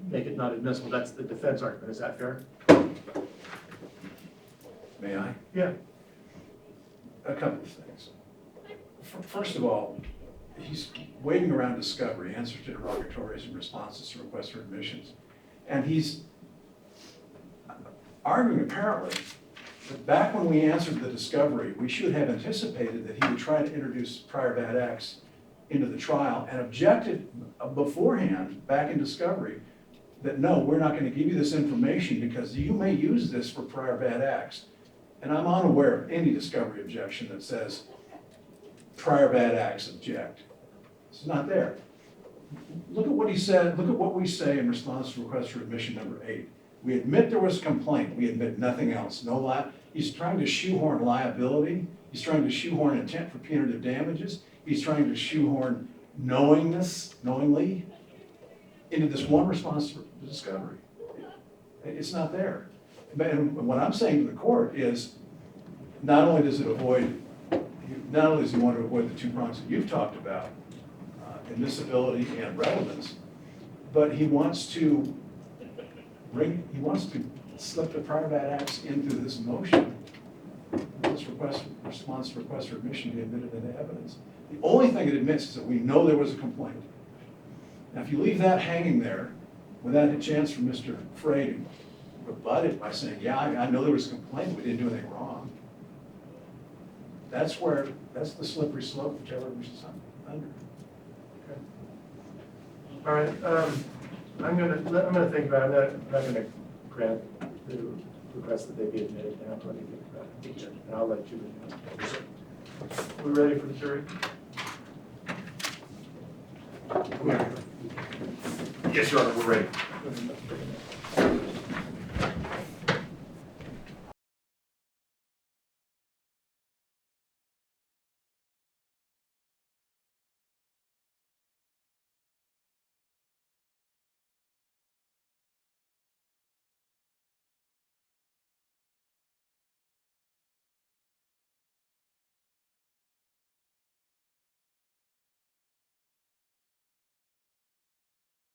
[SPEAKER 2] make it not admissible. That's the defense argument. Is that fair?
[SPEAKER 1] May I?
[SPEAKER 2] Yeah.
[SPEAKER 1] A couple of things. First of all, he's waiting around discovery, answers to interrogatories and responses to requests for admissions. And he's arguing apparently that back when we answered the discovery, we should have anticipated that he would try to introduce prior bad acts into the trial and objected beforehand, back in discovery, that no, we're not going to give you this information because you may use this for prior bad acts. And I'm unaware of any discovery objection that says prior bad acts object. It's not there. Look at what he said, look at what we say in response to request for admission number 8. We admit there was a complaint, we admit nothing else. He's trying to shoehorn liability, he's trying to shoehorn intent for punitive damages, he's trying to shoehorn knowingly into this one response to the discovery. It's not there. And what I'm saying to the court is, not only does he want to avoid the 2 prongs that you've talked about, admissibility and relevance, but he wants to slip the prior bad acts into this motion. This response to request for admission be admitted into evidence. The only thing it admits is that we know there was a complaint. Now, if you leave that hanging there without a chance for Mr. Frey to rebut it by saying, yeah, I know there was a complaint, we didn't do anything wrong. That's the slippery slope of Taylor versus Thunder.
[SPEAKER 2] Okay. All right. I'm gonna think about it. I'm not gonna grant the request that they be admitted now. Let me think about it. And I'll let you know. We ready for the jury?
[SPEAKER 6] Yes, Your Honor, we're ready.